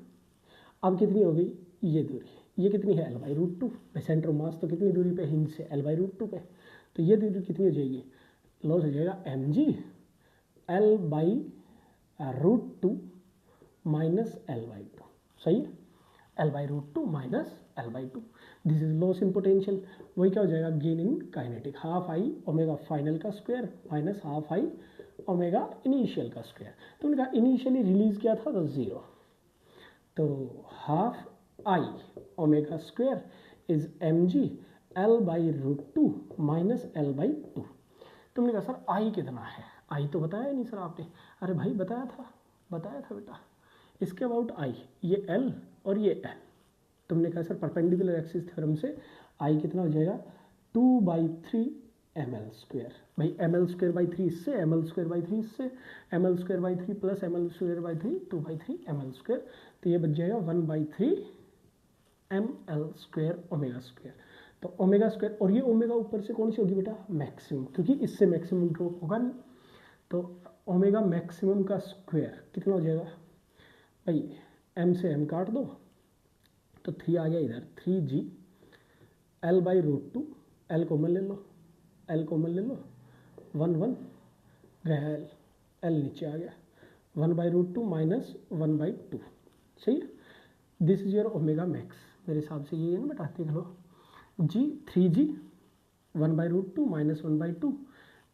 अब कितनी हो गई ये दूरी, ये कितनी है L/√2, सेंटर ऑफ मास तो कितनी दूरी पे, हिंज से L/√2 पे, तो ये दूरी कितनी हो जाएगी, लॉस हो जाएगा mg L/√2 माइनस L/2, सही है, L/√2 minus L/2। This is loss in potential, वही क्या हो जाएगा, gain in kinetic, half I omega final का square minus half I omega initial का स्क्वायर। तो उनका इनिशियली रिलीज किया था तो 0, तो half I omega square is mg L/√2 minus L/2। तुमने कहा सर आई कितना है, आई तो बताया नहीं सर आपने। अरे भाई बताया था बेटा, इसके अबाउट आई, ये L और ये L। तुमने कहा सर परपेंडिकुलर एक्सिस थ्योरम से आई कितना हो जाएगा 2/3 ml²। भाई ml²/3 इससे, ml²/3 इससे, ml²/3 प्लस ml²/3 2/3 ml², तो ये बच जाएगा 1/3 ml² ओमेगा स्क्वायर। तो ओमेगा स्क्वायर, और ये ओमेगा ऊपर से कौन सी होगी बेटा, मैक्सिमम, क्योंकि इससे मैक्सिमम ड्रॉप होगा नहीं। तो ओमेगा मैक्सिमम का स्क्वायर कितना हो जाएगा भाई, m से m काट दो तो 3 आ गया इधर, 3g L/√2, L कॉमन ले लो, 1 1 गया L नीचे आ गया, 1/√2 माइनस 1/2, सही है। This is your omega max, मेरे हिसाब से ये है ना बेटा, देख लो g 3g 1/√2 माइनस 1/2,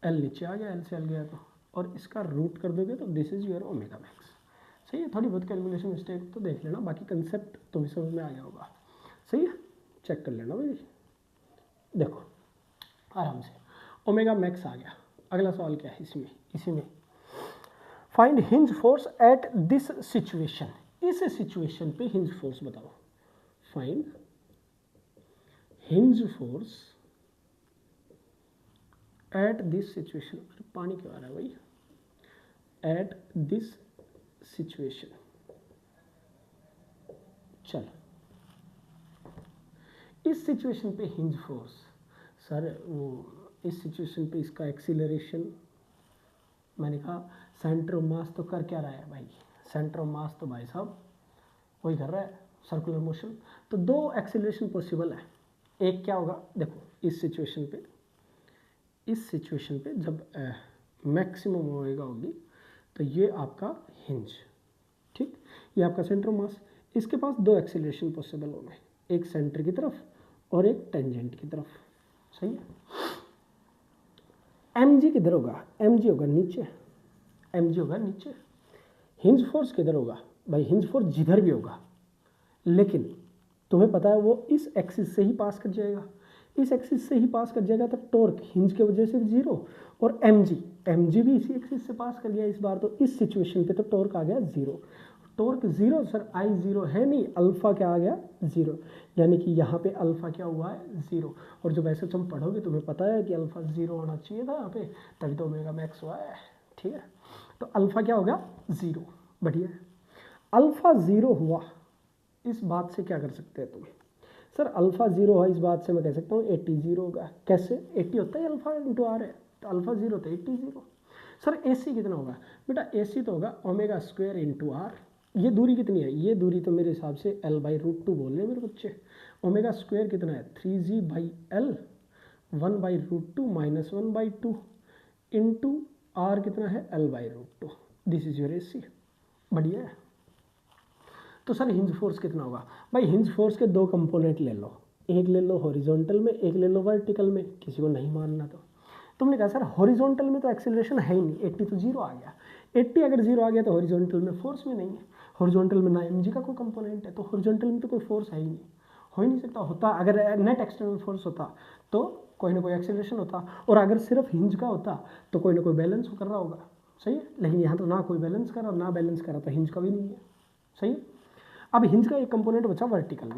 L नीचे आ गया, L से L गया तो, और इसका रूट कर दोगे तो this is your omega max, सही है। थोड़ी बहुत कैलकुलेशन मिस्टेक तो देख लेना, बाकी कंसेप्ट तो भी समझ में आ गया होगा, सही है, चेक कर लेना भाई। देखो आराम से ओमेगा मैक्स आ गया। अगला सवाल क्या है इसमें, इसी में find hinge force at this situation, इस सिचुएशन पे हिंज फोर्स बताओ। Find hinge force at this situation, अरे पानी क्यों आ रहा है भाई, एट दिस सिचुएशन। चलो इस सिचुएशन पे हिंज फोर्स, सर वो इस सिचुएशन पे इसका एक्सीलरेशन, मैंने कहा सेंटर ऑफ मास तो कर क्या रहा है भाई, सेंटर ऑफ मास तो भाई साहब वही कर रहा है सर्कुलर मोशन। तो दो एक्सीलरेशन पॉसिबल है, एक क्या होगा, देखो इस सिचुएशन पे जब मैक्सिमम ओमेगा होगी तो ये आपका हिंज, ठीक, ये आपका सेंटर ऑफ मास, इसके पास दो एक्सीलरेशन पॉसिबल होंगे, एक सेंटर की तरफ और एक टेंजेंट की तरफ, सही है। mg किधर होगा, mg होगा नीचे, हिंज फोर्स किधर होगा भाई, हिंज फोर्स जिधर भी होगा, लेकिन तुम्हें पता है वो इस एक्सिस से ही पास कर जाएगा, तो टॉर्क हिंज के वजह से 0, और mg भी इसी एक्सिस से पास कर गया इस बार, तो इस सिचुएशन पे तो टॉर्क आ गया 0, टॉर्क 0, सर I 0 है नहीं, अल्फा क्या आ गया 0, यानी कि यहाँ पे अल्फा क्या हुआ है 0, और जब ऐसे तुम पढ़ोगे तुम्हें पता है कि अल्फा 0 होना चाहिए था यहाँ पे, तभी तो ओमेगा मैक्स हुआ है, ठीक है। तो अल्फा क्या होगा 0, बढ़िया, अल्फा 0 हुआ, इस बात से क्या कर सकते हैं तुम, सर अल्फा 0 हुआ इस बात से मैं कह सकता हूँ 80 0 होगा, कैसे 80 होता है अल्फा इंटू आर है, तो अल्फा 0 होता है 80 0। सर AC कितना होगा बेटा, AC तो होगा ओमेगा स्क्वायर इंटू आर, ये दूरी कितनी है, ये दूरी तो मेरे हिसाब से L/√2 बोल रहे हैं मेरे बच्चे, ओमेगा स्क्वायर कितना है 3g/L 1/√2 माइनस 1/2 इंटू आर कितना है L/√2, this is your AC, बढ़िया है। तो सर हिंज फोर्स कितना होगा भाई, हिंज फोर्स के दो कंपोनेंट ले लो, एक ले लो हॉरिजॉन्टल में, एक ले लो वर्टिकल में, किसी को नहीं मानना तो तुमने कहा सर हॉरिजॉन्टल में तो एक्सेलरेशन है ही नहीं, 80 तो 0 आ गया, 80 अगर 0 आ गया तो हॉरिजॉन्टल में फोर्स भी नहीं है, हॉरिजॉन्टल में ना mg का कोई कंपोनेंट है, तो हॉरिजॉन्टल में तो कोई फोर्स है ही नहीं, हो ही नहीं सकता, होता अगर नेट एक्सटर्नल फोर्स होता तो कोई ना कोई एक्सेलरेशन होता, और अगर सिर्फ हिंज का होता तो कोई ना कोई बैलेंस कर रहा होगा, सही है, लेकिन यहाँ तो ना कोई बैलेंस कर रहा, ना बैलेंस कर रहा, तो हिंज का भी नहीं है, सही है। अब हिंज का एक कंपोनेंट बचा वर्टिकल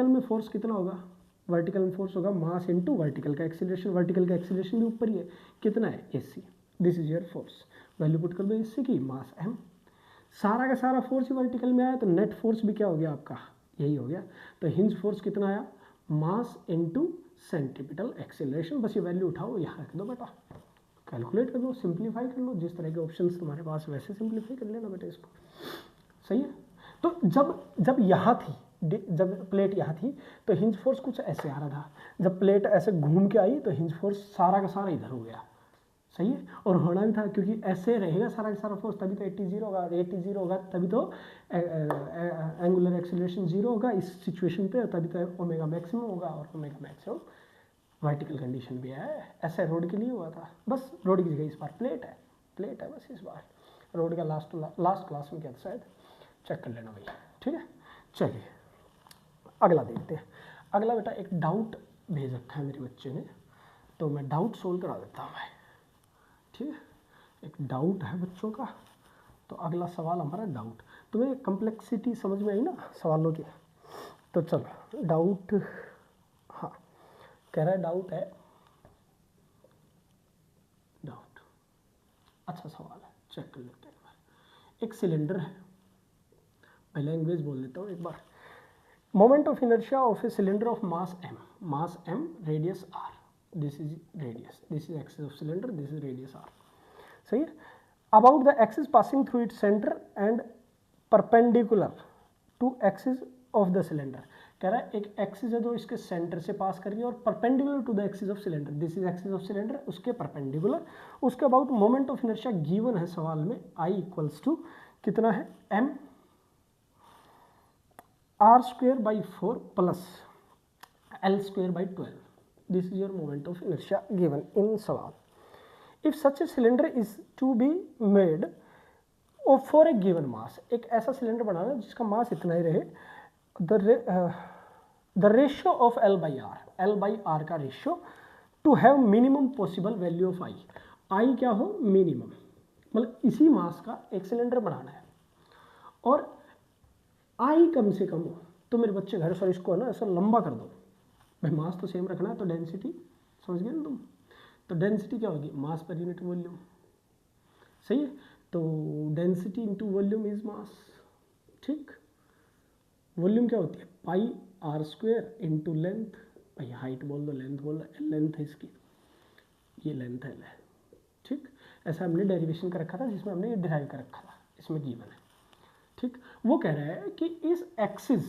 में फोर्स कितना होगा, वर्टिकल में फोर्स होगा मास इनटू वर्टिकल का एक्सीलरेशन, वर्टिकल का एक्सीलरेशन भी ऊपर ही है, कितना है AC, this is your force, value put कर दो AC की, मास m, सारा का सारा फोर्स ही वर्टिकल में आया, तो नेट फोर्स भी क्या हो गया आपका, यही हो गया। तो हिंज फोर्स कितना आया, मास इनटू सेंट्रीपिटल एक्सीलरेशन, बस ये वैल्यू उठाओ यहाँ रख दो बेटा, कैलकुलेट कर लो, सिंप्लीफाई कर लो, जिस तरह के ऑप्शंस तुम्हारे पास वैसे सिंप्लीफाई कर लेना बेटा इसको, सही है। तो जब यहाँ थी, जब प्लेट यहाँ थी तो हिंज फोर्स कुछ ऐसे आ रहा था, जब प्लेट ऐसे घूम के आई तो हिंज फोर्स सारा का सारा इधर हो गया, सही है, और होना भी था क्योंकि ऐसे रहेगा सारा का सारा फोर्स, तभी तो 80 0 होगा, और 80 0 होगा तभी तो एंगुलर एक्सीलरेशन 0 होगा इस सिचुएशन पे, तभी तो ओमेगा मैक्सिमम होगा, और ओमेगा मैक्सिमम वर्टिकल कंडीशन भी है। ऐसा रोड के लिए हुआ था, बस रोड की जगह इस बार प्लेट है बस इस बार। रोड का लास्ट क्लास में क्या था शायद, चेक कर लेना भैया, ठीक है। चलिए अगला देखते हैं। अगला बेटा एक डाउट भेज रखा है मेरे बच्चे ने, तो मैं डाउट सोल्व करा देता हूँ मैं, ठीक है। एक डाउट है बच्चों का, तो अगला सवाल हमारा डाउट। तुम्हें कम्प्लेक्सिटी समझ में आई ना सवालों की? तो चलो डाउट, हाँ कह रहा है डाउट है, डाउट अच्छा सवाल है, चेक कर लेते हैं एक बार। एक सिलेंडर है, मैं लैंग्वेज बोल देता हूँ एक बार। Moment of inertia of a cylinder of mass m, radius r, this is radius, this is axis of cylinder, this is radius r, सही है। About the axis passing through its centre and perpendicular to axis of the cylinder. कह रहा है एक axis है जो इसके centre से पास कर रही है और perpendicular to the axis of cylinder, this is axis of cylinder, उसके परपेंडिकुलर। उसके about moment of inertia given है सवाल में, I इक्वल्स टू कितना है, m r²/4 plus l²/12, this is your moment of inertia given in सवाल। If such a cylinder is to be made for a given mass, एक ऐसा cylinder बनाना जिसका मास इतना ही रहे, द रेशियो ऑफ l/r का ratio two have minimum possible value of I क्या हो, minimum, मतलब इसी मास का एक सिलेंडर बनाना है और I कम से कम हो। तो मेरे बच्चे घर सर इसको है ना ऐसा लंबा कर दो, भाई मास तो सेम रखना है, तो डेंसिटी समझ गए ना तुम, तो डेंसिटी क्या होगी, मास पर यूनिट वॉल्यूम, सही है। तो density into volume is mass, ठीक। वॉल्यूम क्या होती है, πr² इंटू लेंथ, भाई हाइट बोल दो, लेंथ बोल दो, लेंथ है इसकी, ये लेंथ है, ठीक। ऐसा हमने डेरिवेशन कर रखा था जिसमें हमने ये डिराइव कर रखा था, इसमें गिवन है, ठीक। वो कह रहा है कि इस एक्सिस,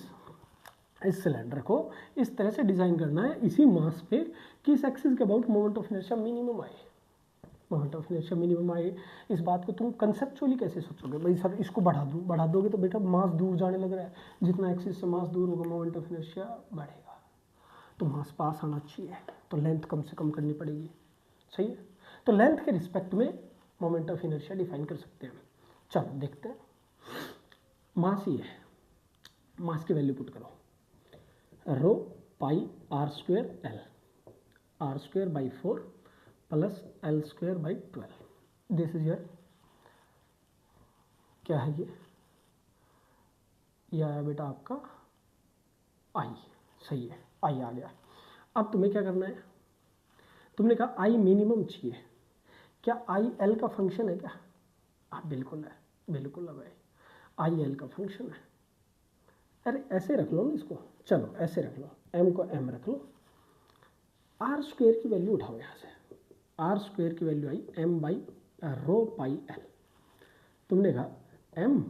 इस सिलेंडर को इस तरह से डिज़ाइन करना है इसी मास पे कि इस एक्सिस के about moment of inertia minimum आए, मोमेंट ऑफ इनर्शिया मिनिमम आए। इस बात को तुम कंसेप्चुअली कैसे सोचोगे, भाई सर इसको बढ़ा दोगे तो बेटा मास दूर जाने लग रहा है, जितना एक्सिस से मास दूर होगा मोमेंट ऑफ इनर्शिया बढ़ेगा, तो मास पास आना चाहिए, तो लेंथ कम से कम करनी पड़ेगी, सही है। तो लेंथ के रिस्पेक्ट में मोमेंट ऑफ इनर्शिया डिफाइन कर सकते हैं। चलो देखते हैं, मास ही है, मास की वैल्यू पुट करो, रो πr² l, r²/4 plus l²/12, this is your, क्या है ये आया बेटा आपका I, सही है, I आ गया। अब तुम्हें क्या करना है, तुमने कहा I मिनिमम चाहिए, क्या I L का फंक्शन है क्या? हाँ बिल्कुल है, बिल्कुल है भाई, I L का फंक्शन है। अरे ऐसे रख लो ना इसको, चलो ऐसे रख लो, m को m रख लो, r² की वैल्यू उठाओ यहाँ से, r² की वैल्यू आई m/ρ/l, तुमने कहा m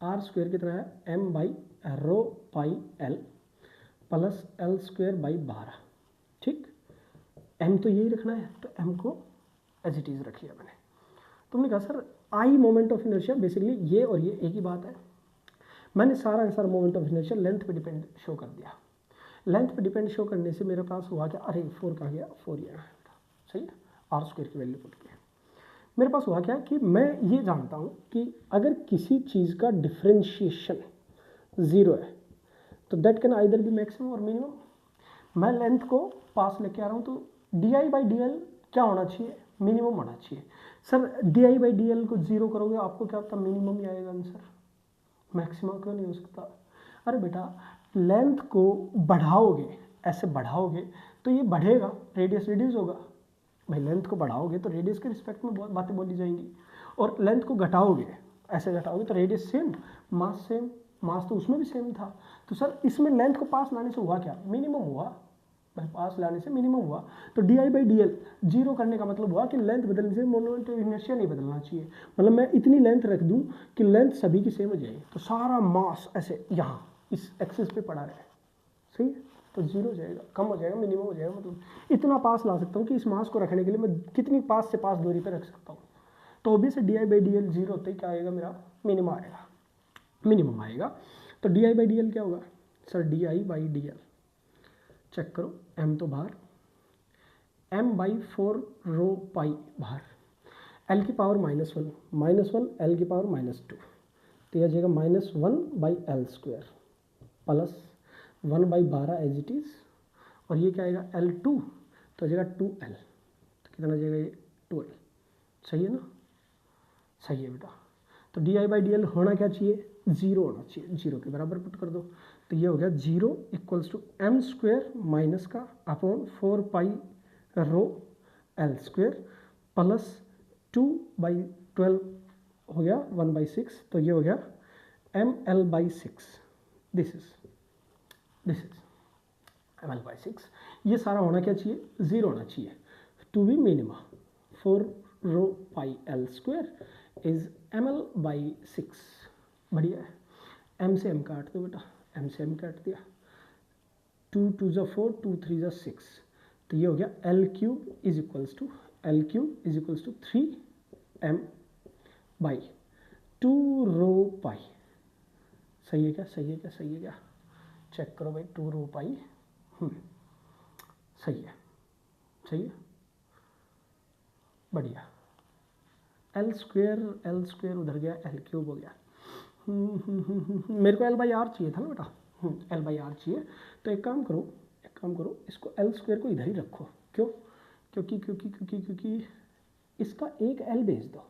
r² कितना है m/ρ/l प्लस l²/12, ठीक। m तो यही रखना है, तो m को एज इट इज़ रख लिया मैंने। तुमने कहा sir I moment of inertia basically ये और ये एक ही बात है, मैंने सारा मोमेंट ऑफ इनर्शिया लेंथ पे डिपेंड शो कर दिया। लेंथ पे डिपेंड शो करने से मेरे पास हुआ क्या, अरे 4 कहाँ गया, 4 यहाँ है, सही है, r² की वैल्यू पुट किया। मेरे पास हुआ क्या कि मैं ये जानता हूँ कि अगर किसी चीज़ का डिफ्रेंशिएशन 0 है तो that can either be maximum और मिनिमम। मैं लेंथ को पास लेके आ रहा हूँ, तो di/dl क्या होना चाहिए, मिनिमम होना चाहिए। सर di/dl को 0 करोगे आपको क्या होता, मिनिमम ही आएगा आंसर, मैक्सिमम क्यों नहीं हो सकता। अरे बेटा लेंथ को बढ़ाओगे, ऐसे बढ़ाओगे तो ये बढ़ेगा, रेडियस रिड्यूस होगा, भाई लेंथ को बढ़ाओगे तो रेडियस के रिस्पेक्ट में बहुत बातें बोली जाएंगी, और लेंथ को घटाओगे, ऐसे घटाओगे तो रेडियस सेम, मास सेम, मास तो उसमें भी सेम था। तो सर इसमें लेंथ को पास लाने से हुआ क्या, मिनिमम हुआ, भाई पास लाने से मिनिमम हुआ। तो di/dl 0 करने का मतलब हुआ कि लेंथ बदलने से मोमेंट ऑफ इनर्शिया नहीं बदलना चाहिए, मतलब मैं इतनी लेंथ रख दूं कि लेंथ सभी की सेम हो जाए, तो सारा मास ऐसे यहाँ इस एक्सिस पे पड़ा रहे, सही है। तो 0 हो जाएगा, कम हो जाएगा, मिनिमम हो जाएगा। मतलब इतना पास ला सकता हूँ कि इस मास को रखने के लिए मैं कितनी पास से पास दूरी पर रख सकता हूँ। तो ऑब्वियसली di/dl 0 होते ही क्या आएगा, मेरा मिनिमम आएगा, मिनिमम आएगा। तो di/dl क्या होगा सर, di/dl चेक करो, m तो बाहर, m/4 रो पाई बाहर, l की पावर -1, -1 l की पावर -2, तो यह आ जाएगा -1/l² plus 1/12 as it is, और ये क्या आएगा L2, तो आ जाएगा 2l, तो कितना आ जाएगा ये 2l। सही है ना, सही है बेटा। तो di/dl होना क्या चाहिए, 0 होना चाहिए, 0 के बराबर पुट कर दो। तो ये हो गया 0 = m² माइनस का अपॉन 4 पाई रो l² प्लस 2/12 हो गया 1/6, तो ये हो गया ml/6, दिस इज ml/6। ये सारा होना क्या चाहिए, 0 होना चाहिए, to be minima 4 rho pi l² is ml/6। बढ़िया है, m से m काट दो बेटा, m से m काट दिया, 2 2 ज़ा 4, 2 3 ज़ा 6, तो ये हो गया l³ = 3m/2 रो पाई। सही है क्या, सही है क्या, सही है क्या, चेक करो भाई, 2 रो पाई, सही है, सही है, बढ़िया। l² उधर गया, l³ हो गया। मेरे को l/r चाहिए था ना बेटा, l/r चाहिए। तो एक काम करो, इसको l² को इधर ही रखो। क्यों, क्योंकि इसका एक l भेज दो।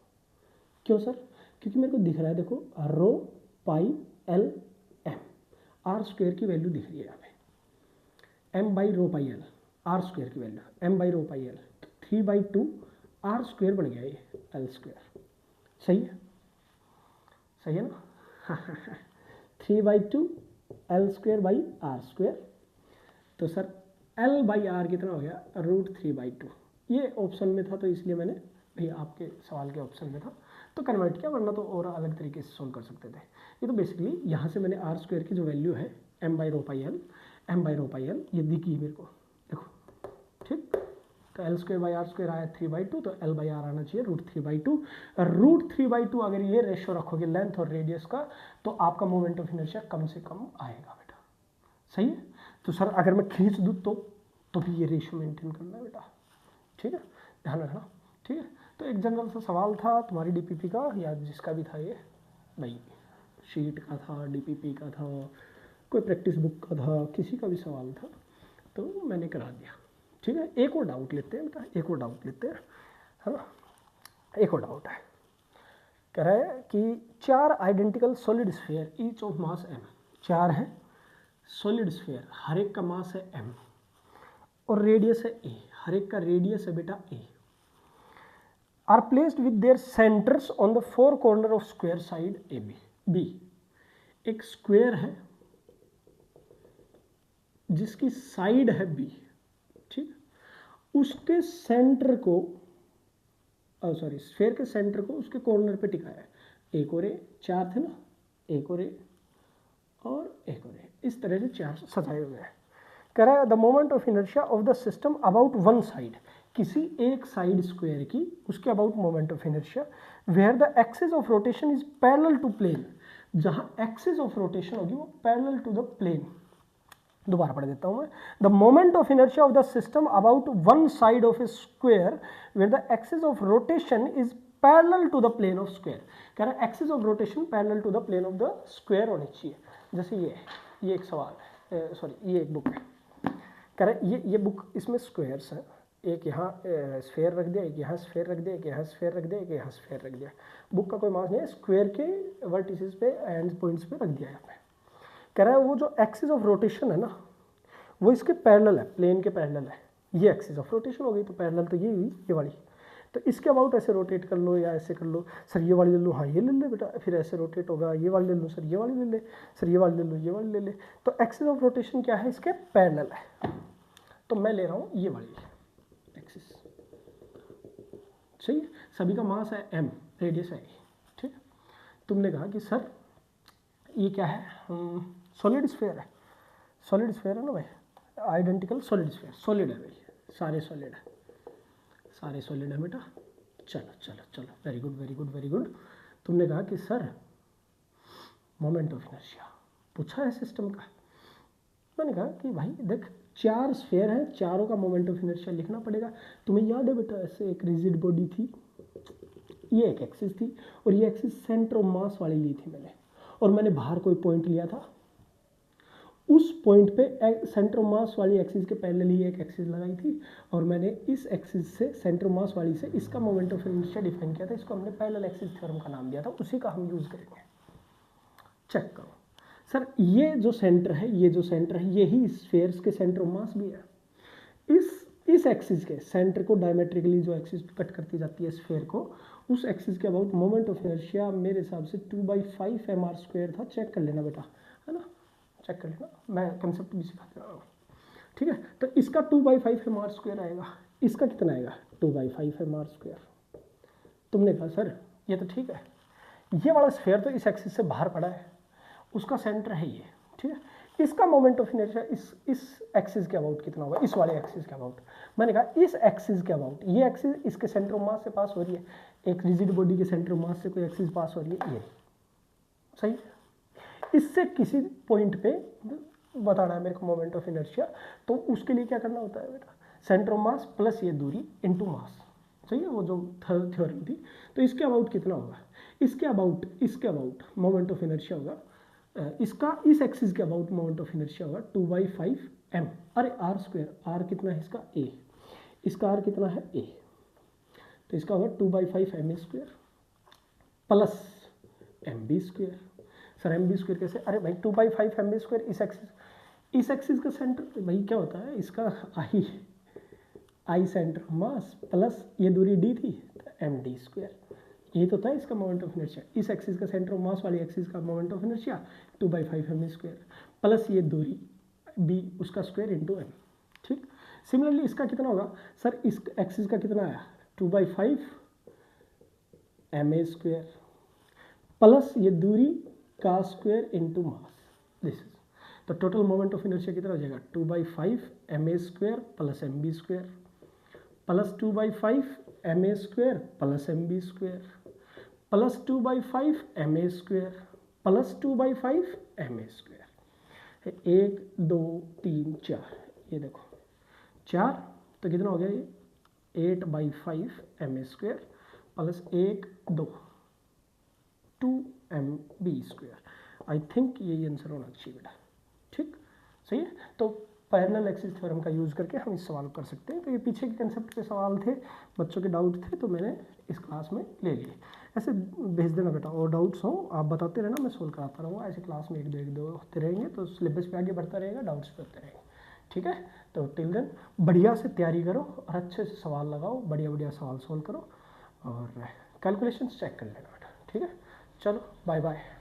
क्यों सर, क्योंकि मेरे को दिख रहा है, देखो रो पाई l m, r² की वैल्यू दिख रही है यहाँ पे, m/रो पाई l, r² की वैल्यू m/रो पाई l, 3/2 r² बन गया ये l²। सही है, सही है ना 3/2 l²/r²। तो सर l/r कितना हो गया, √3/2। ये ऑप्शन में था तो इसलिए मैंने भैया आपके सवाल के ऑप्शन में था तो कन्वर्ट किया, वरना तो और अलग तरीके से सोल्व कर सकते थे। ये तो बेसिकली यहाँ से मैंने r² की जो वैल्यू है m/रो पाई l ये दिखी मेरे को, देखो ठीक। तो l²/r² आया 3/2, तो l/r आना चाहिए √3/2। √3/2 अगर ये रेशियो रखोगे लेंथ और रेडियस का, तो आपका मोमेंट ऑफ इनर्शिया कम से कम आएगा बेटा। सही है, तो सर अगर मैं खींच दूँ तो भी ये रेशियो मेंटेन करना है बेटा, ठीक है, ध्यान रखना, ठीक है। तो एक जनरल सा सवाल था तुम्हारी डीपीपी का, या जिसका भी था, ये भाई शीट का था, डीपीपी का था, कोई प्रैक्टिस बुक का था, किसी का भी सवाल था, तो मैंने करा दिया, ठीक है। एक और डाउट लेते हैं बेटा, एक और डाउट लेते हैं, है ना। एक और डाउट है, कह रहा है कि 4 identical solid sphere each of mass m, 4 हैं सॉलिड स्फीयर, हर एक का मास है m और रेडियस है a, हर एक का रेडियस है बेटा a, are placed with their centres on the 4 corner of square side a b. एक स्क्वायर है जिसकी साइड है b, ठीक, उसके सेंटर को, सॉरी स्फीयर के सेंटर को उसके कॉर्नर पे टिकाया है। एक और ए, 4 थे ना, एक और ए और एक और ए, इस तरह से 4 सजाए हुए हैं। कह रहा है the moment of inertia of the system about one side, किसी एक साइड स्क्वायर की उसके about moment of inertia, where the axis of rotation is parallel to plane, जहां एक्सिस ऑफ रोटेशन होगी वो पैरेलल टू द प्लेन। दोबारा पढ़ देता हूं मैं, the moment of inertia of the system about one side of a square where the axis of rotation is parallel to the plane of square. कह रहा है axis of rotation parallel to the plane of the square होनी चाहिए। जैसे ये एक सवाल है, सॉरी ये एक बुक है, कह रहा है ये बुक, इसमें स्क्वायर्स हैं, एक यहाँ स्फेयर रख दिया, एक यहाँ स्फेयर रख दिया, एक यहाँ स्फेयर रख दिया, एक यहाँ स्फेयर रख दिया। बुक का कोई मास नहीं है, स्क्वायर के वर्टिसेस पे एंड पॉइंट्स पे रख दिया है यहाँ पे। कह रहा है वो जो एक्सिस ऑफ रोटेशन है ना, वो इसके पैरेलल है, प्लेन के पैरेलल है। ये एक्सिस ऑफ रोटेशन हो गई, तो पैरेलल तो ये हुई, ये वाली। तो इसके अबाउट ऐसे रोटेट कर लो या ऐसे कर लो, सर ये वाली ले लो, हाँ ये ले ले बेटा, फिर ऐसे रोटेट होगा, ये वाली ले लो, सर ये वाली ले ले, सर ये वाली ले लो, ये वाली ले ले। तो एक्सिस ऑफ रोटेशन क्या है, इसके पैरेलल है। तो मैं ले रहा हूँ ये वाली एक्सिस, सही है। सभी का मास है m, रेडियस है a, ठीक है। तुमने कहा कि सर ये क्या है, सॉलिड स्फीयर है, सॉलिड स्फीयर है ना भाई, आइडेंटिकल सॉलिड स्फीयर, सॉलिड है भाई, सारे सॉलिड है, सारे सॉलिड है बेटा। चलो चलो चलो, very good very good very good. तुमने कहा कि सर मोमेंट ऑफ इनर्शिया पूछा है सिस्टम का। मैंने कहा कि भाई देख 4 स्फीयर हैं, चारों का मोमेंट ऑफ इनर्शिया लिखना पड़ेगा। तुम्हें याद है बेटा ऐसे एक रिजिड बॉडी थी, ये एक एक्सिस थी और ये एक्सिस सेंटर ऑफ मास वाली ली थी मैंने, और मैंने बाहर कोई पॉइंट लिया था, उस पॉइंट पे सेंटर ऑफ मास वाली एक्सिस के पैरेलल ही एक एक्सिस लगाई थी और मैंने इस एक्सिस से सेंटर ऑफ मास वाली से इसका मोमेंट ऑफ इनर्शिया डिफाइन किया था। इसको हमने पैरेलल एक्सिस थ्योरम का नाम दिया था, उसी का हम यूज़ करेंगे। चेक करो सर, ये जो सेंटर है, ये जो सेंटर है, यही स्फीयर्स के सेंटर ऑफ मास भी है। इस एक्सिस के सेंटर को डायमेट्रिकली जो एक्सिस कट करती जाती है स्फीयर को, उस एक्सिस के अबाउट मोमेंट ऑफ इनर्शिया मेरे हिसाब से 2/5 mr² था। चेक कर लेना बेटा, है ना, चेक कर लेना, मैं कंसेप्ट भी सिखाते रहा हूँ। ठीक है, तो इसका 2/5 mr² आएगा, इसका कितना आएगा 2/5 mr²। तुमने कहा सर ये तो ठीक है, ये वाला स्फीयर तो इस एक्सिस से बाहर पड़ा है, उसका सेंटर है ये, ठीक है, इसका मोमेंट ऑफ इनर्शिया इस एक्सिस के अबाउट कितना होगा, इस वाले एक्सिस के अबाउट। मैंने कहा इस एक्सिस के अबाउट, ये एक्सिस इसके सेंटर ऑफ मास से पास हो रही है, एक रिजिड बॉडी के सेंटर ऑफ मास से कोई एक्सिस पास हो रही है, ये सही। इससे किसी पॉइंट पे बताना है मेरे को मोमेंट ऑफ इनर्शिया, तो उसके लिए क्या करना होता है बेटा, सेंटर ऑफ मास प्लस ये दूरी इनटू मास, सही है, वो जो थ्योरम थी। तो इसके अबाउट कितना होगा, इसके अबाउट मोमेंट ऑफ इनर्शिया होगा, इसका इस एक्सिस के अबाउट मोमेंट ऑफ इनर्शिया होगा 2/5 m, अरे r², r कितना है इसका a, इसका r कितना है a, तो इसका होगा 2/5 ma² plus mb²। Sir mb² कैसे, अरे भाई 2/5 mb² इस एक्सिस का सेंटर भाई क्या होता है, इसका आई सेंटर मास प्लस ये दूरी d थी तो md², ये तो था इसका मोमेंट ऑफ इनर्शिया। इस एक्सिस का सेंटर ऑफ मास वाली एक्सिस का moment of inertia 2/5 m² plus ये दूरी b उसका स्क्वायर इंटू m, ठीक। सिमिलरली इसका कितना होगा सर, इस एक्सिस का कितना आया 2/5 ma² प्लस ये दूरी का square into mass, this is, तो टोटल मोमेंट ऑफ इनर्शिया कितना हो जाएगा 2/5 ma² plus mb² plus 2/5 ma² plus mb² plus 2/5 ma² plus 2/5 ma²। 1 2 3 4, ये देखो 4, तो कितना हो गया ये 8/5 ma² plus 1 2 2 mb²। I think यही आंसर होना चाहिए बेटा, ठीक, सही है। तो पैरेलल एक्सिस थ्योरम का यूज़ करके हम इस सवाल कर सकते हैं। तो ये पीछे के कंसेप्ट के सवाल थे, बच्चों के डाउट थे, तो मैंने इस क्लास में ले लिए। ऐसे भेज देना बेटा, और डाउट्स हो आप बताते रहना, मैं सोल्व कराता रहूँगा। ऐसे क्लास में 1-2 होते रहेंगे तो सिलेबस पे आगे बढ़ता रहेगा, डाउट्स पे होते रहेंगे, ठीक है। तो टिल देन बढ़िया से तैयारी करो और अच्छे से सवाल लगाओ, बढ़िया बढ़िया सवाल सोल्व करो और कैलकुलेशंस चेक कर लेना बेटा, ठीक है। चलो बाय बाय।